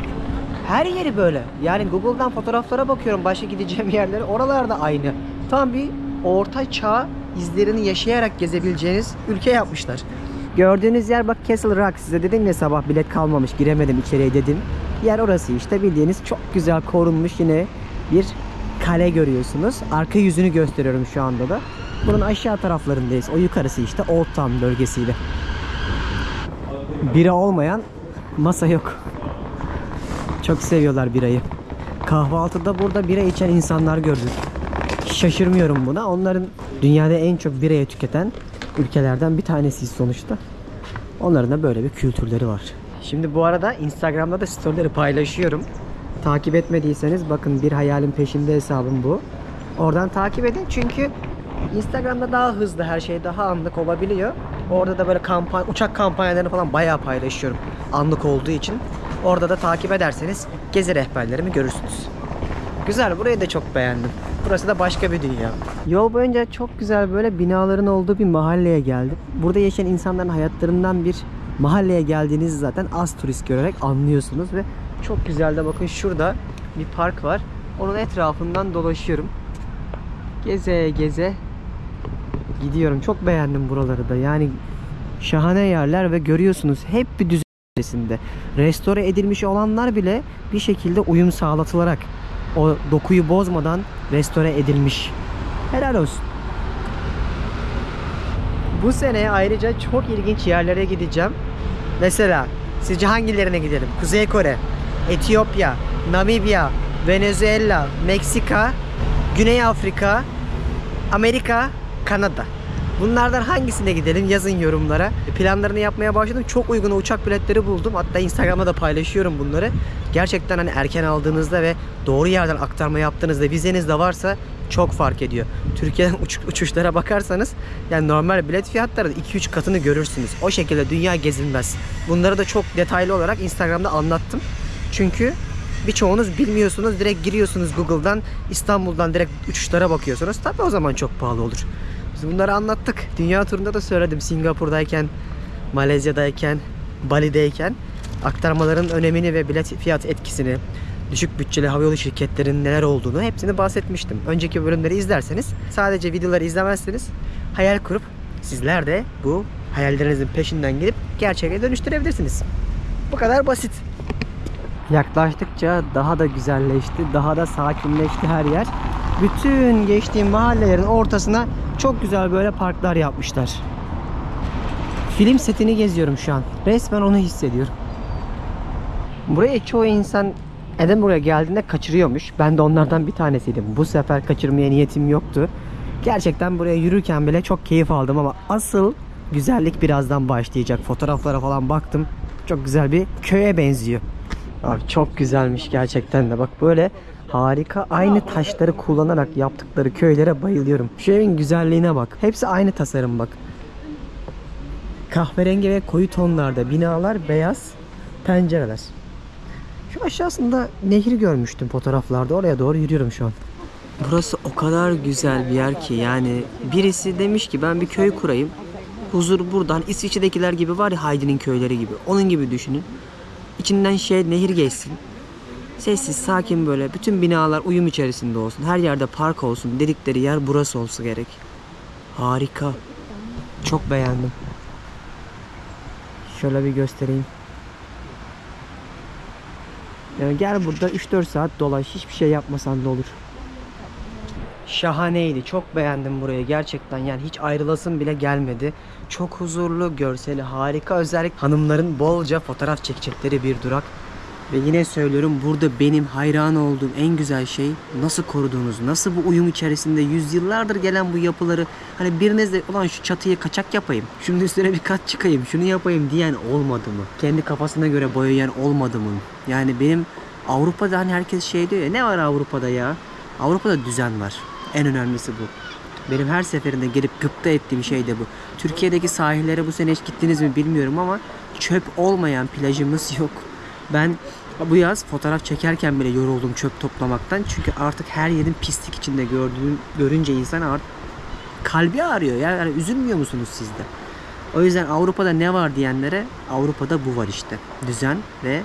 her yeri böyle. Yani Google'dan fotoğraflara bakıyorum, başka gideceğim yerlere. Oralarda aynı. Tam bir orta çağ izlerini yaşayarak gezebileceğiniz ülke yapmışlar. Gördüğünüz yer bak Castle Rock. Size dedim ya sabah bilet kalmamış, giremedim içeriye dedim. Yer orası işte, bildiğiniz çok güzel korunmuş yine bir kale görüyorsunuz. Arka yüzünü gösteriyorum şu anda da. Bunun aşağı taraflarındayız. O yukarısı işte Old Town bölgesiydi. Bira olmayan masa yok. Çok seviyorlar birayı. Kahvaltıda burada bira içen insanlar gördük. Şaşırmıyorum buna. Onların dünyada en çok birayı tüketen ülkelerden bir tanesiyiz sonuçta. Onların da böyle bir kültürleri var. Şimdi bu arada Instagram'da da storyleri paylaşıyorum. Takip etmediyseniz bakın, bir hayalin peşinde hesabım bu. Oradan takip edin çünkü Instagram'da daha hızlı, her şey daha anlık olabiliyor. Orada da böyle uçak kampanyalarını falan bayağı paylaşıyorum. Anlık olduğu için. Orada da takip ederseniz gezi rehberlerimi görürsünüz. Güzel, burayı da çok beğendim. Burası da başka bir dünya. Yol boyunca çok güzel böyle binaların olduğu bir mahalleye geldim. Burada yaşayan insanların hayatlarından bir mahalleye geldiğinizi zaten az turist görerek anlıyorsunuz ve çok güzel de bakın şurada bir park var. Onun etrafından dolaşıyorum. Geze geze gidiyorum. Çok beğendim buraları da. Yani şahane yerler ve görüyorsunuz hep bir düzen içerisinde. Restore edilmiş olanlar bile bir şekilde uyum sağlatılarak o dokuyu bozmadan restore edilmiş. Helal olsun. Bu sene ayrıca çok ilginç yerlere gideceğim. Mesela sizce hangilerine gidelim? Kuzey Kore, Etiyopya, Namibya, Venezuela, Meksika, Güney Afrika, Amerika, Kanada. Bunlardan hangisine gidelim? Yazın yorumlara. Planlarını yapmaya başladım. Çok uygun uçak biletleri buldum. Hatta Instagram'da da paylaşıyorum bunları. Gerçekten hani erken aldığınızda ve doğru yerden aktarma yaptığınızda vizeniz de varsa çok fark ediyor. Türkiye'den uçuşlara bakarsanız yani normal bilet fiyatları 2-3 katını görürsünüz. O şekilde dünya gezilmez. Bunları da çok detaylı olarak Instagram'da anlattım. Çünkü birçoğunuz bilmiyorsunuz. Direkt giriyorsunuz Google'dan, İstanbul'dan direkt uçuşlara bakıyorsunuz. Tabii o zaman çok pahalı olur. Biz bunları anlattık. Dünya turunda da söyledim. Singapur'dayken, Malezya'dayken, Bali'deyken aktarmaların önemini ve bilet fiyat etkisini, düşük bütçeli havayolu şirketlerinin neler olduğunu hepsini bahsetmiştim. Önceki bölümleri izlerseniz, sadece videoları izlemezseniz hayal kurup sizler de bu hayallerinizin peşinden gidip gerçeğe dönüştürebilirsiniz. Bu kadar basit. Yaklaştıkça daha da güzelleşti, daha da sakinleşti her yer. Bütün geçtiğim mahallelerin ortasına çok güzel böyle parklar yapmışlar. Film setini geziyorum şu an. Resmen onu hissediyorum. Buraya çoğu insan Edinburgh'a geldiğinde kaçırıyormuş. Ben de onlardan bir tanesiydim. Bu sefer kaçırmaya niyetim yoktu. Gerçekten buraya yürürken bile çok keyif aldım ama asıl güzellik birazdan başlayacak. Fotoğraflara falan baktım. Çok güzel bir köye benziyor. Abi çok güzelmiş gerçekten de. Bak böyle harika, aynı taşları kullanarak yaptıkları köylere bayılıyorum. Şu evin güzelliğine bak. Hepsi aynı tasarım bak. Kahverengi ve koyu tonlarda binalar, beyaz pencereler. Şu aşağısında nehir görmüştüm fotoğraflarda. Oraya doğru yürüyorum şu an. Burası o kadar güzel bir yer ki yani birisi demiş ki ben bir köy kurayım. Huzur buradan. İsviçre'dekiler gibi var ya, Heidi'nin köyleri gibi. Onun gibi düşünün. İçinden nehir geçsin. Sessiz, sakin böyle. Bütün binalar uyum içerisinde olsun. Her yerde park olsun. Dedikleri yer burası olsa gerek. Harika. Çok beğendim. Şöyle bir göstereyim. Yani gel burada 3-4 saat dolaş. Hiçbir şey yapmasan da olur. Şahaneydi. Çok beğendim burayı. Gerçekten yani hiç ayrılasım bile gelmedi. Çok huzurlu, görseli harika. Özellikle hanımların bolca fotoğraf çekecekleri bir durak. Ve yine söylüyorum, burada benim hayran olduğum en güzel şey nasıl koruduğunuz, nasıl bu uyum içerisinde yüzyıllardır gelen bu yapıları, hani biriniz de ulan şu çatıyı kaçak yapayım, şunun üstüne bir kat çıkayım, şunu yapayım diyen olmadı mı? Kendi kafasına göre boyayan olmadı mı? Yani benim Avrupa'da hani herkes şey diyor ya, ne var Avrupa'da ya? Avrupa'da düzen var. En önemlisi bu. Benim her seferinde gelip gıpta ettiğim şey de bu. Türkiye'deki sahillere bu sene hiç gittiniz mi bilmiyorum ama çöp olmayan plajımız yok. Ben bu yaz fotoğraf çekerken bile yoruldum çöp toplamaktan. Çünkü artık her yerin pislik içinde görünce insan artık kalbi ağrıyor. Yani üzülmüyor musunuz siz de? O yüzden Avrupa'da ne var diyenlere, Avrupa'da bu var işte. Düzen ve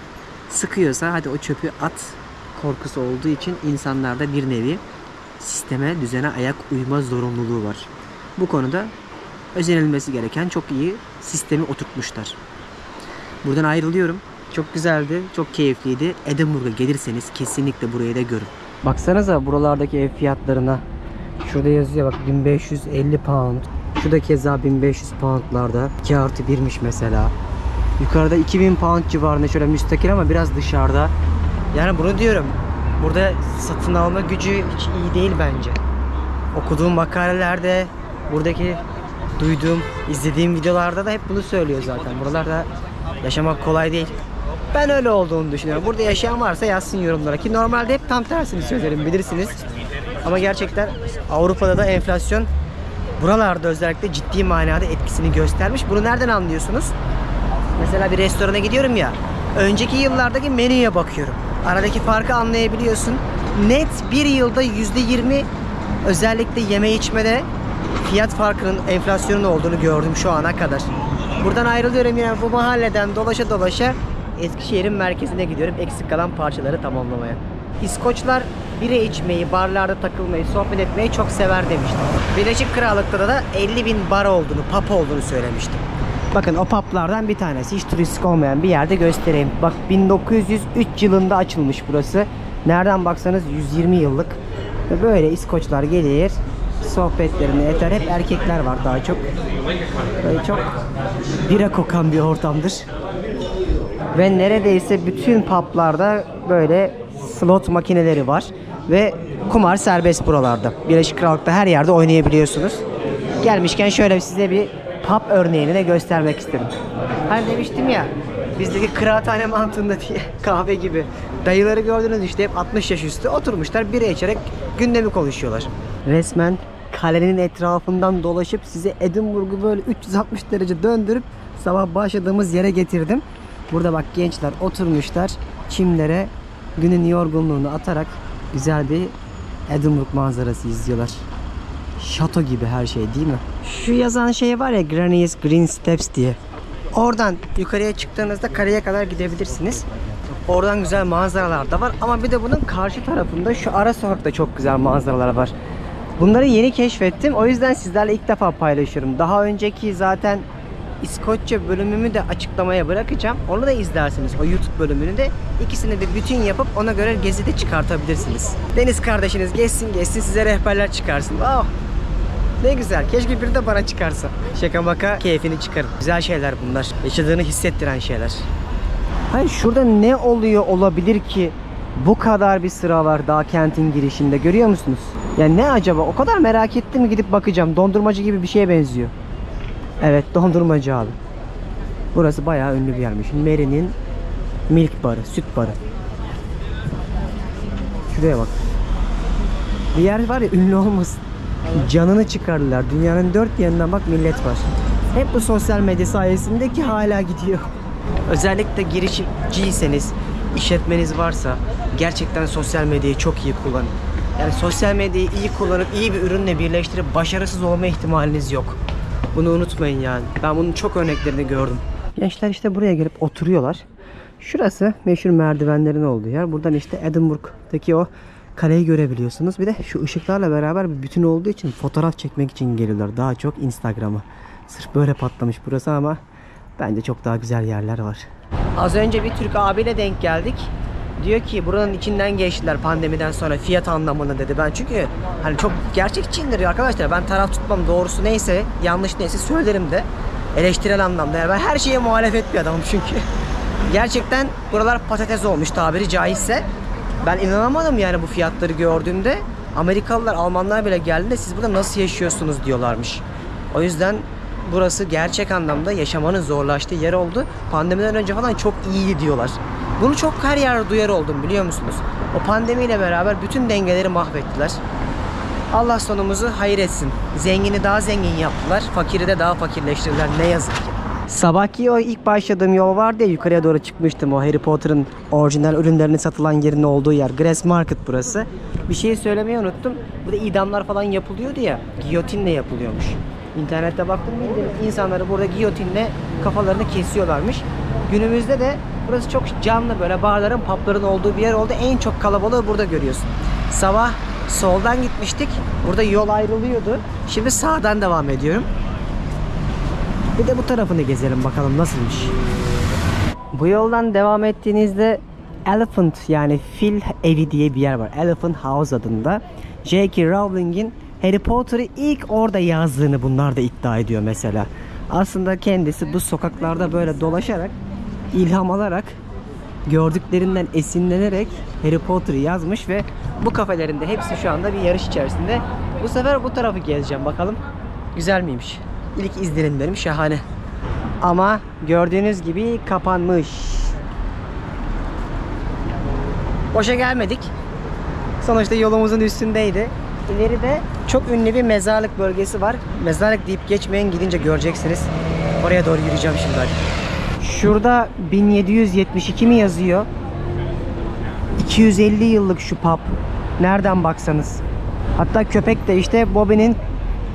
sıkıyorsa hadi o çöpü at korkusu olduğu için insanlarda bir nevi sisteme, düzene ayak uyma zorunluluğu var. Bu konuda özenilmesi gereken çok iyi sistemi oturtmuşlar. Buradan ayrılıyorum. Çok güzeldi, çok keyifliydi. Edinburgh'a gelirseniz kesinlikle burayı da görün. Baksanıza buralardaki ev fiyatlarına. Şurada yazıyor bak, 1550 pound. Şurada keza 1500 poundlarda. 2+1'miş mesela. Yukarıda 2000 pound civarında şöyle müstakil ama biraz dışarıda. Yani bunu diyorum. Burada satın alma gücü hiç iyi değil bence. Okuduğum makalelerde, buradaki duyduğum, izlediğim videolarda da hep bunu söylüyor zaten. Buralarda yaşamak kolay değil. Ben öyle olduğunu düşünüyorum. Burada yaşayan varsa yazsın yorumlara, ki normalde hep tam tersini söylerim, bilirsiniz. Ama gerçekten Avrupa'da da enflasyon buralarda özellikle ciddi manada etkisini göstermiş. Bunu nereden anlıyorsunuz? Mesela bir restorana gidiyorum ya, önceki yıllardaki menüye bakıyorum. Aradaki farkı anlayabiliyorsun. Net bir yılda %20 özellikle yeme içmede fiyat farkının, enflasyonun olduğunu gördüm şu ana kadar. Buradan ayrılıyorum, yine bu mahalleden dolaşa dolaşa Eskişehir'in merkezine gidiyorum eksik kalan parçaları tamamlamaya. İskoçlar bira içmeyi, barlarda takılmayı, sohbet etmeyi çok sever demiştim. Birleşik Krallık'ta da 50.000 bar olduğunu, pub olduğunu söylemiştim. Bakın o publardan bir tanesi, hiç turistik olmayan bir yerde göstereyim. Bak 1903 yılında açılmış burası. Nereden baksanız 120 yıllık. Ve böyle İskoçlar gelir, sohbetlerini eder. Hep erkekler var daha çok. Böyle çok bira kokan bir ortamdır. Ve neredeyse bütün publarda böyle slot makineleri var. Ve kumar serbest buralarda. Birleşik Krallık'ta her yerde oynayabiliyorsunuz. Gelmişken şöyle size bir pub örneğini de göstermek istedim. Hani demiştim ya, bizdeki kıraathane mantığında diye, kahve gibi. Dayıları gördünüz işte, hep 60 yaş üstü oturmuşlar, bira içerek gündemi konuşuyorlar. Resmen kalenin etrafından dolaşıp size Edinburgh'u böyle 360 derece döndürüp sabah başladığımız yere getirdim. Burada bak gençler oturmuşlar çimlere, günün yorgunluğunu atarak güzel bir Edinburgh manzarası izliyorlar. Şato gibi her şey değil mi? Şu yazan şey var ya, Granny's Green Steps diye. Oradan yukarıya çıktığınızda kaleye kadar gidebilirsiniz. Oradan güzel manzaralar da var. Ama bir de bunun karşı tarafında şu ara sokakta çok güzel manzaralar var. Bunları yeni keşfettim. O yüzden sizlerle ilk defa paylaşıyorum. Daha önceki zaten İskoçya bölümümü de açıklamaya bırakacağım. Onu da izlersiniz. O YouTube bölümünü de. İkisini de bütün yapıp ona göre gezi de çıkartabilirsiniz. Deniz kardeşiniz geçsin size rehberler çıkarsın. Oh! Ne güzel. Keşke biri de bana çıkarsa. Şaka maka keyfini çıkarın. Güzel şeyler bunlar. Yaşadığını hissettiren şeyler. Hayır, şurada ne oluyor olabilir ki bu kadar bir sıra var daha kentin girişinde, görüyor musunuz? Yani ne acaba? O kadar merak ettim, gidip bakacağım. Dondurmacı gibi bir şeye benziyor. Evet, dondurmacı abi. Burası bayağı ünlü bir yermiş. Mary'nin milk barı, süt barı. Şuraya bak. Bir yer var ya, ünlü olmasın. Canını çıkardılar. Dünyanın dört yanından bak millet var. Hep bu sosyal medya sayesinde ki hala gidiyor. Özellikle girişimciyseniz, işletmeniz varsa gerçekten sosyal medyayı çok iyi kullanın. Yani sosyal medyayı iyi kullanıp iyi bir ürünle birleştirip başarısız olma ihtimaliniz yok. Bunu unutmayın yani. Ben bunun çok örneklerini gördüm. Gençler işte buraya gelip oturuyorlar. Şurası meşhur merdivenlerin olduğu yer. Buradan işte Edinburgh'daki o kaleyi görebiliyorsunuz. Bir de şu ışıklarla beraber bir bütün olduğu için fotoğraf çekmek için geliyorlar. Daha çok Instagram'a. Sırf böyle patlamış burası ama bence çok daha güzel yerler var. Az önce bir Türk abiyle denk geldik. Diyor ki buranın içinden geçtiler pandemiden sonra fiyat anlamında dedi. Ben çünkü hani çok gerçekçiyimdir arkadaşlar. Ben taraf tutmam, doğrusu neyse, yanlış neyse söylerim de. Eleştirel anlamda. Yani ben her şeye muhalefet bir adamım çünkü. Gerçekten buralar patates olmuş tabiri caizse. Ben inanamadım yani bu fiyatları gördüğümde. Amerikalılar, Almanlar bile geldiğinde siz burada nasıl yaşıyorsunuz diyorlarmış. O yüzden burası gerçek anlamda yaşamanın zorlaştığı yer oldu. Pandemiden önce falan çok iyiydi diyorlar. Bunu çok her yerde duyar oldum, biliyor musunuz? O pandemiyle beraber bütün dengeleri mahvettiler. Allah sonumuzu hayır etsin. Zengini daha zengin yaptılar, fakiri de daha fakirleştirdiler ne yazık ki. Sabahki o ilk başladığım yol vardı ya, yukarıya doğru çıkmıştım, o Harry Potter'ın orijinal ürünlerinin satılan yerin olduğu yer. Grass Market burası. Bir şey söylemeyi unuttum. Burada idamlar falan yapılıyordu ya, giyotinle yapılıyormuş. İnternette baktım, insanları burada giyotinle kafalarını kesiyorlarmış. Günümüzde de burası çok canlı, böyle barların, pubların olduğu bir yer oldu. En çok kalabalığı burada görüyorsun. Sabah soldan gitmiştik. Burada yol ayrılıyordu. Şimdi sağdan devam ediyorum. Bir de bu tarafını gezelim bakalım nasılmış. Bu yoldan devam ettiğinizde Elephant, yani fil evi diye bir yer var. Elephant House adında. J.K. Rowling'in Harry Potter'ı ilk orada yazdığını bunlar da iddia ediyor mesela. Aslında kendisi bu sokaklarda böyle dolaşarak, ilham alarak, gördüklerinden esinlenerek Harry Potter'ı yazmış ve bu kafelerinde hepsi şu anda bir yarış içerisinde. Bu sefer bu tarafı gezeceğim bakalım. Güzel miymiş? İlk izlenimlerim şahane. Ama gördüğünüz gibi kapanmış. Boşa gelmedik. Sonuçta yolumuzun üstündeydi. İleride çok ünlü bir mezarlık bölgesi var. Mezarlık deyip geçmeyin, gidince göreceksiniz. Oraya doğru yürüyeceğim şimdi. Şurada 1772 mi yazıyor? 250 yıllık şu pub. Nereden baksanız. Hatta köpek de işte Bobby'nin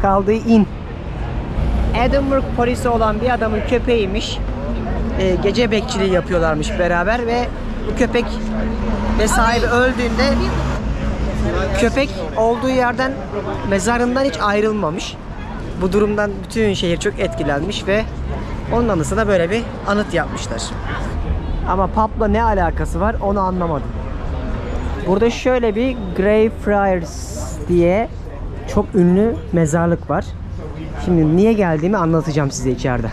kaldığı inn. Edinburgh polisi olan bir adamın köpeğiymiş. Gece bekçiliği yapıyorlarmış beraber ve bu köpek ve sahibi öldüğünde köpek olduğu yerden, mezarından hiç ayrılmamış. Bu durumdan bütün şehir çok etkilenmiş ve onun anısına böyle bir anıt yapmışlar. Ama pub'la ne alakası var onu anlamadım. Burada şöyle bir Greyfriars diye çok ünlü mezarlık var. Şimdi niye geldiğimi anlatacağım size içeride.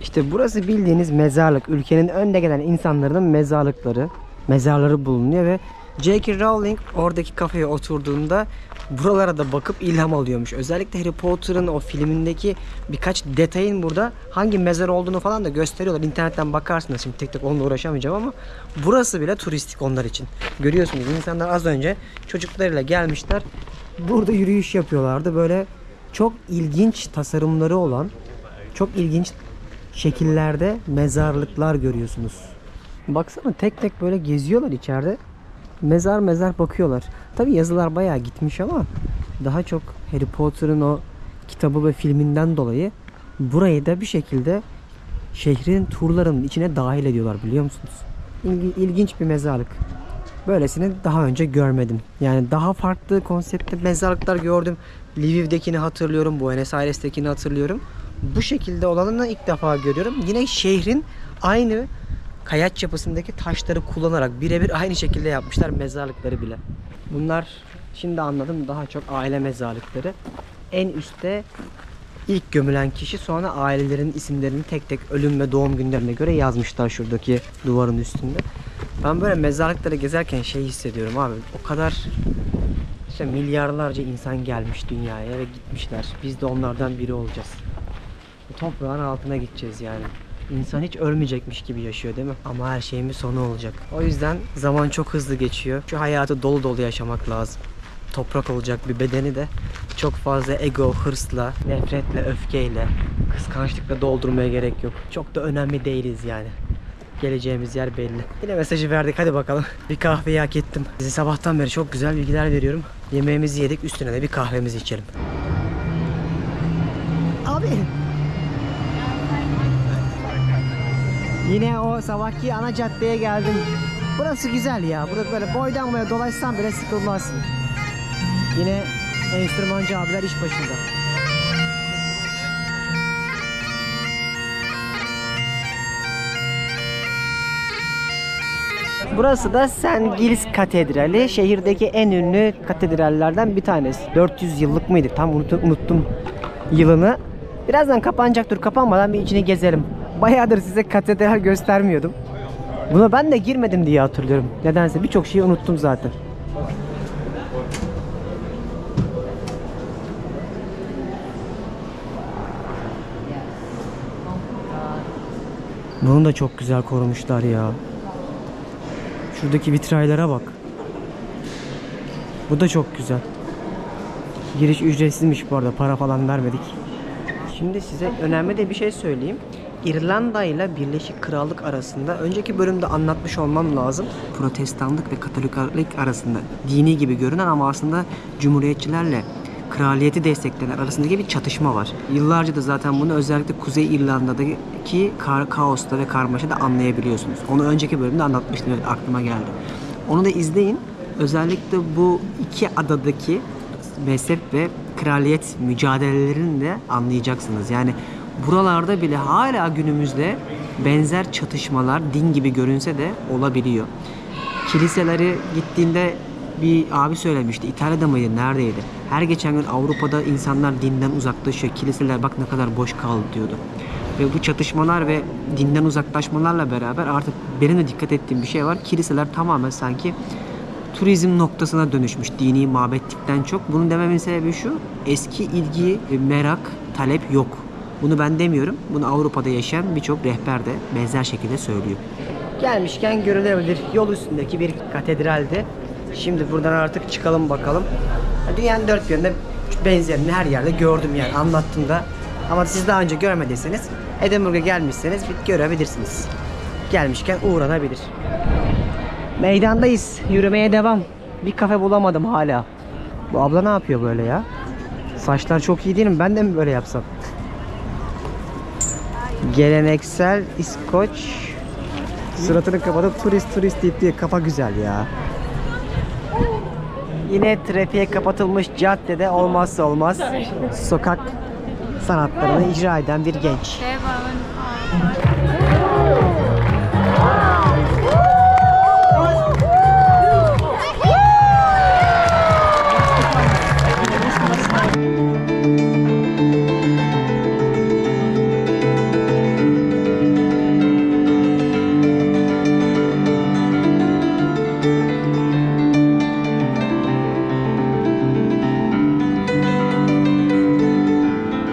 İşte burası bildiğiniz mezarlık. Ülkenin önde gelen insanların mezarları bulunuyor ve J.K. Rowling oradaki kafeye oturduğunda buralara da bakıp ilham alıyormuş. Özellikle Harry Potter'ın o filmindeki birkaç detayın burada hangi mezar olduğunu falan da gösteriyorlar. İnternetten bakarsınız. Şimdi tek tek onunla uğraşamayacağım ama burası bile turistik onlar için. Görüyorsunuz insanlar az önce çocuklarıyla gelmişler. Burada yürüyüş yapıyorlardı. Böyle çok ilginç tasarımları olan, çok ilginç şekillerde mezarlıklar görüyorsunuz. Baksana tek tek böyle geziyorlar içeride. Mezar mezar bakıyorlar. Tabi yazılar bayağı gitmiş ama daha çok Harry Potter'ın o kitabı ve filminden dolayı burayı da bir şekilde şehrin turlarının içine dahil ediyorlar, biliyor musunuz? İlginç bir mezarlık. Böylesini daha önce görmedim. Yani daha farklı konseptli mezarlıklar gördüm. Lviv'dekini hatırlıyorum, Buenos Aires'tekini hatırlıyorum. Bu şekilde olanını ilk defa görüyorum. Yine şehrin aynı kayaç yapısındaki taşları kullanarak birebir aynı şekilde yapmışlar mezarlıkları bile. Bunlar şimdi anladım, daha çok aile mezarlıkları. En üstte ilk gömülen kişi, sonra ailelerin isimlerini tek tek ölüm ve doğum günlerine göre yazmışlar şuradaki duvarın üstünde. Ben böyle mezarlıkları gezerken şey hissediyorum abi, o kadar işte milyarlarca insan gelmiş dünyaya ve gitmişler. Biz de onlardan biri olacağız. Bu toprağın altına gideceğiz yani. İnsan hiç ölmeyecekmiş gibi yaşıyor değil mi? Ama her şeyin bir sonu olacak. O yüzden zaman çok hızlı geçiyor. Şu hayatı dolu dolu yaşamak lazım. Toprak olacak bir bedeni de çok fazla ego, hırsla, nefretle, öfkeyle, kıskançlıkla doldurmaya gerek yok. Çok da önemli değiliz yani. Geleceğimiz yer belli. Yine mesajı verdik, hadi bakalım. Bir kahveyi hak ettim. Size sabahtan beri çok güzel bilgiler veriyorum. Yemeğimizi yedik, üstüne de bir kahvemizi içelim. Abi! Yine o sabahki ana caddeye geldim. Burası güzel ya. Burada böyle boydan boya dolaşsam bile sıkılmazsın. Yine enstrümancı abiler iş başında. Burası da St. Giles Katedrali. Şehirdeki en ünlü katedrallerden bir tanesi. 400 yıllık mıydı? Tam unuttum yılını. Birazdan kapanacaktır. Kapanmadan bir içini gezelim. Bayağıdır size katedral göstermiyordum. Buna ben de girmedim diye hatırlıyorum. Nedense birçok şeyi unuttum zaten. Bunu da çok güzel korumuşlar ya. Şuradaki vitraylara bak. Bu da çok güzel. Giriş ücretsizmiş bu arada. Para falan vermedik. Şimdi size önemli de bir şey söyleyeyim. İrlanda ile Birleşik Krallık arasında önceki bölümde anlatmış olmam lazım. Protestanlık ve Katoliklik arasında dini gibi görünen ama aslında Cumhuriyetçilerle kraliyeti destekleyenler arasındaki bir çatışma var. Yıllarca da zaten bunu özellikle Kuzey İrlanda'daki kaosta ve karmaşada anlayabiliyorsunuz. Onu önceki bölümde anlatmıştım, evet, aklıma geldi. Onu da izleyin. Özellikle bu iki adadaki mezhep ve kraliyet mücadelelerini de anlayacaksınız. Yani buralarda bile hala günümüzde benzer çatışmalar din gibi görünse de olabiliyor. Kiliseleri gittiğinde bir abi söylemişti. İtalya'da mıydı? Neredeydi? Her geçen gün Avrupa'da insanlar dinden uzaklaşıyor. Kiliseler bak ne kadar boş kaldı diyordu. Ve bu çatışmalar ve dinden uzaklaşmalarla beraber artık benim de dikkat ettiğim bir şey var. Kiliseler tamamen sanki turizm noktasına dönüşmüş dini mabetlikten çok. Bunu dememin sebebi şu: eski ilgi, merak, talep yok. Bunu ben demiyorum. Bunu Avrupa'da yaşayan birçok rehber de benzer şekilde söylüyor. Gelmişken görülebilir yol üstündeki bir katedraldi. Şimdi buradan artık çıkalım bakalım. Dünyanın dört bir yanında benzerini her yerde gördüm yani. Anlattığımda Ama siz daha önce görmediyseniz Edinburgh'a gelmişseniz bir görebilirsiniz. Gelmişken uğranabilir. Meydandayız. Yürümeye devam. Bir kafe bulamadım hala. Bu abla ne yapıyor böyle ya? Saçlar çok iyi değil mi? Ben de mi böyle yapsam? Geleneksel İskoç. Suratını kapatıp turist deyip diye kafa güzel ya. Yine trafiğe kapatılmış caddede olmazsa olmaz sokak sanatlarını icra eden bir genç.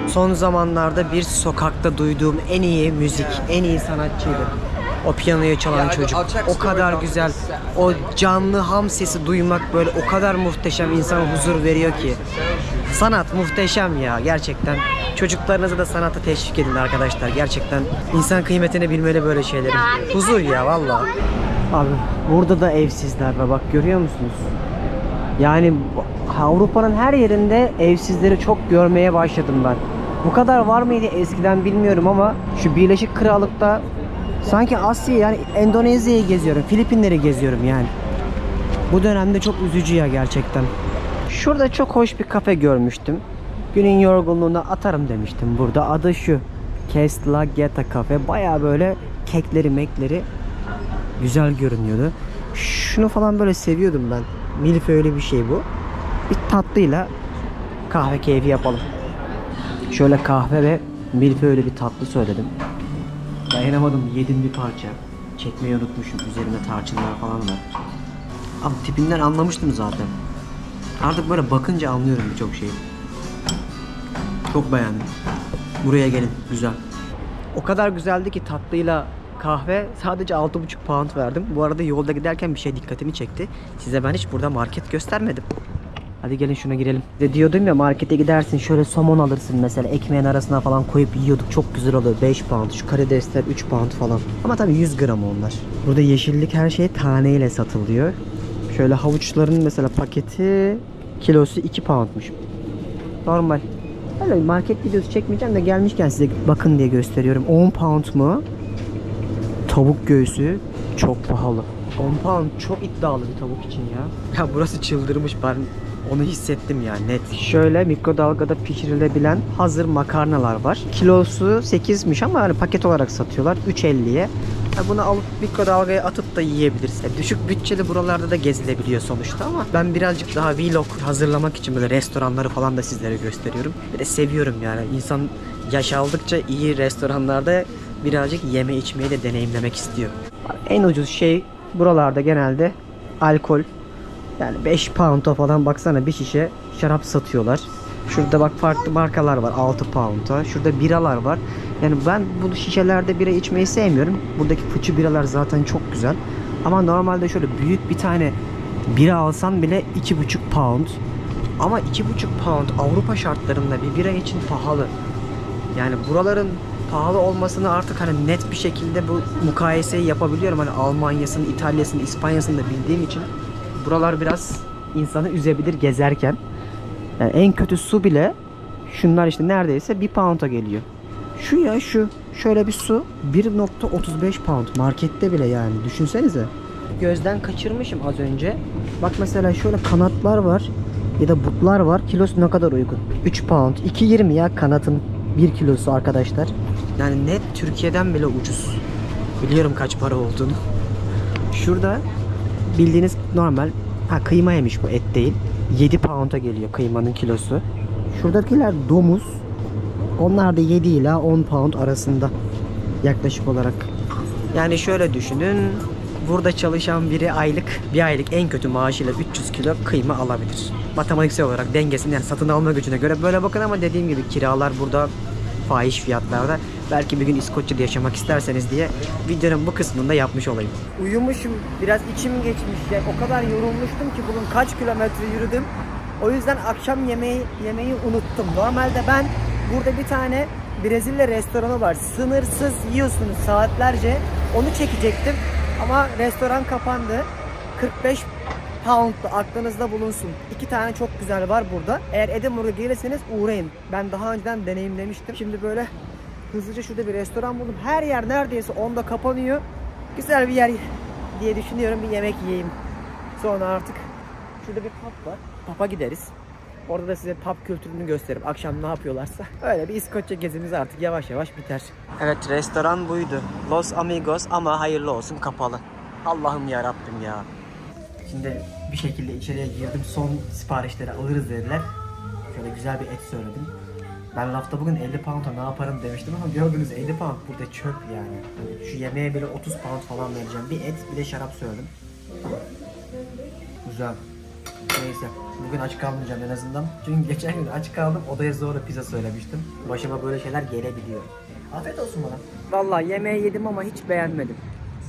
Son zamanlarda bir sokakta duyduğum en iyi müzik, en iyi sanatçıydı. O piyanoyu çalan çocuk. O kadar güzel. O canlı ham sesi duymak böyle o kadar muhteşem, insana huzur veriyor ki. Sanat muhteşem ya gerçekten. Çocuklarınızı da sanata teşvik edin arkadaşlar. Gerçekten insan kıymetini bilmeli böyle şeylerin. Huzur ya vallahi. Abi burada da evsizler var, bak görüyor musunuz? Yani Avrupa'nın her yerinde evsizleri çok görmeye başladım ben. Bu kadar var mıydı eskiden bilmiyorum ama şu Birleşik Krallık'ta sanki Asya, yani Endonezya'yı geziyorum, Filipinleri geziyorum yani. Bu dönemde çok üzücü ya gerçekten. Şurada çok hoş bir kafe görmüştüm. Günün yorgunluğuna atarım demiştim burada. Adı şu. Kesla Geta Cafe. Baya böyle kekleri mekleri güzel görünüyordu. Şunu falan böyle seviyordum ben. Milföylü bir şey bu. Bir tatlıyla kahve keyfi yapalım. Şöyle kahve ve milföylü bir tatlı söyledim. Dayanamadım, yedim bir parça. Çekmeyi unutmuşum. Üzerinde tarçınlar falan var. Abi tipinden anlamıştım zaten. Artık böyle bakınca anlıyorum birçok şeyi. Çok beğendim. Buraya gelin, güzel. O kadar güzeldi ki tatlıyla kahve sadece 6,5 pound verdim. Bu arada yolda giderken bir şey dikkatimi çekti. Size ben hiç burada market göstermedim. Hadi gelin şuna girelim. De diyordum ya, markete gidersin şöyle somon alırsın mesela, ekmeğin arasına falan koyup yiyorduk, çok güzel oluyor. 5 pound, şu karidesler 3 pound falan. Ama tabii 100 gram onlar. Burada yeşillik her şey taneyle satılıyor. Şöyle havuçların mesela paketi kilosu 2 poundmuş. Normal. Öyle market videosu çekmeyeceğim de gelmişken size bakın diye gösteriyorum. 10 pound mu? Tavuk göğsü çok pahalı. 10 pound çok iddialı bir tavuk için ya. Ya burası çıldırmış, ben onu hissettim ya net. Şöyle mikrodalgada pişirilebilen hazır makarnalar var. Kilosu 8'miş ama hani paket olarak satıyorlar 3.50'ye. Bunu alıp mikrodalgaya atıp da yiyebiliriz. Düşük bütçeli buralarda da gezilebiliyor sonuçta ama ben birazcık daha vlog hazırlamak için böyle restoranları falan da sizlere gösteriyorum. Bir de seviyorum yani. İnsan yaş aldıkça iyi restoranlarda birazcık yeme içmeyi de deneyimlemek istiyor. En ucuz şey buralarda genelde alkol. Yani 5 pound'a falan baksana bir şişe şarap satıyorlar. Şurada bak farklı markalar var 6 pound'a. Şurada biralar var. Yani ben bu şişelerde bira içmeyi sevmiyorum. Buradaki fıçı biralar zaten çok güzel. Ama normalde şöyle büyük bir tane bira alsan bile 2,5 pound. Ama 2,5 pound Avrupa şartlarında bir bira için pahalı. Yani buraların pahalı olmasını artık hani net bir şekilde bu mukayeseyi yapabiliyorum. Hani Almanya'sını, İtalya'sını, İspanya'sını da bildiğim için buralar biraz insanı üzebilir gezerken. Yani en kötü su bile şunlar işte neredeyse 1 pound'a geliyor. Şu ya şu. Şöyle bir su 1,35 pound markette bile yani. Düşünsenize. Gözden kaçırmışım az önce. Bak mesela şöyle kanatlar var. Ya da butlar var. Kilosu ne kadar uygun? 3 pound. 2,20 ya kanatın 1 kilosu arkadaşlar. Yani net Türkiye'den bile ucuz. Biliyorum kaç para olduğunu. Şurada bildiğiniz normal kıyma yemiş, bu et değil. 7 pound'a geliyor kıymanın kilosu. Şuradakiler domuz. Onlar da 7 ila 10 pound arasında yaklaşık olarak. Yani şöyle düşünün. Burada çalışan biri bir aylık en kötü maaşıyla 300 kilo kıyma alabilir. Matematiksel olarak dengesini, yani satın alma gücüne göre böyle bakın ama dediğim gibi kiralar burada fahiş fiyatlarda. Belki bir gün İskoçya'da yaşamak isterseniz diye videonun bu kısmında yapmış olayım. Uyumuşum, biraz içim geçmiş ya. O kadar yorulmuştum ki bugün kaç kilometre yürüdüm. O yüzden akşam yemeği unuttum. Normalde ben burada bir tane Brezilya restoranı var. Sınırsız yiyorsunuz saatlerce. Onu çekecektim ama restoran kapandı. 45 pound'tu, aklınızda bulunsun. 2 tane çok güzel var burada. Eğer Edinburgh'a gelirseniz uğrayın. Ben daha önceden deneyimlemiştim. Şimdi böyle hızlıca şurada bir restoran buldum. Her yer neredeyse 10'da kapanıyor. Güzel bir yer diye düşünüyorum. Bir yemek yiyeyim. Sonra artık şurada bir pub var. Pub'a gideriz. Orada da size pub kültürünü gösteririm. Akşam ne yapıyorlarsa. Öyle bir İskoçya gezimiz artık yavaş yavaş biter. Evet, restoran buydu. Los Amigos, ama hayırlı olsun kapalı. Allah'ım ya Rabbim ya. Şimdi bir şekilde içeriye girdim. Son siparişleri alırız dediler. Şöyle güzel bir et söyledim. Ben lafta bugün 50 pound'a ne yaparım demiştim ama gördünüz 50 pound burada çöp yani. Hani şu yemeğe bile 30 pound falan vereceğim. Bir et, bir de şarap söyledim. Güzel. Neyse, bugün aç kalmayacağım en azından. Çünkü geçen gün aç kaldım, odaya zorla pizza söylemiştim. Başıma böyle şeyler gelebiliyor. Afiyet olsun bana. Vallahi yemeği yedim ama hiç beğenmedim.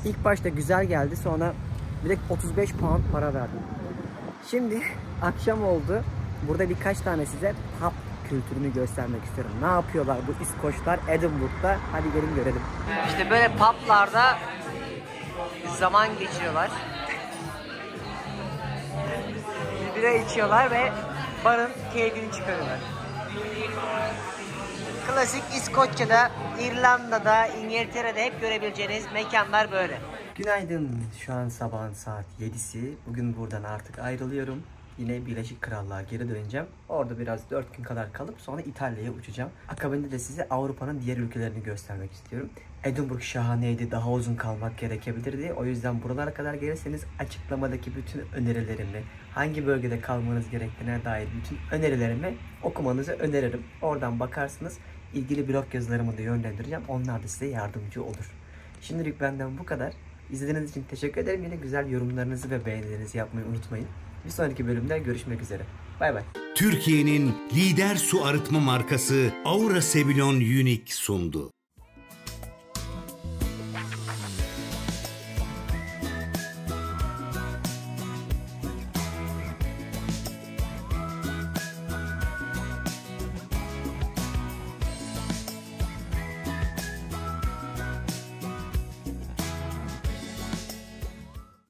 İlk başta güzel geldi, sonra direkt 35 pound para verdim. Şimdi akşam oldu. Burada birkaç tane size pub kültürünü göstermek istiyorum. Ne yapıyorlar bu İskoçlar Edinburgh'da? Hadi gelin görelim. İşte böyle publarda zaman geçiriyorlar. Bira içiyorlar ve barın keyfini çıkarıyorlar. Klasik İskoçya'da, İrlanda'da, İngiltere'de hep görebileceğiniz mekanlar böyle. Günaydın. Şu an sabahın saat 7'si. Bugün buradan artık ayrılıyorum. Yine Birleşik Krallığa geri döneceğim. Orada biraz 4 gün kadar kalıp sonra İtalya'ya uçacağım. Akabinde de size Avrupa'nın diğer ülkelerini göstermek istiyorum. Edinburgh şahaneydi, daha uzun kalmak gerekebilirdi. O yüzden buralara kadar gelirseniz açıklamadaki bütün önerilerimi, hangi bölgede kalmanız gerektiğine dair bütün önerilerimi okumanızı öneririm. Oradan bakarsınız. İlgili blog yazılarımı da yönlendireceğim. Onlar da size yardımcı olur. Şimdilik benden bu kadar. İzlediğiniz için teşekkür ederim. Yine güzel yorumlarınızı ve beğenilerinizi yapmayı unutmayın. Bir sonraki bölümde görüşmek üzere. Bay bay. Türkiye'nin lider su arıtma markası Aura Sebilon Unique sundu.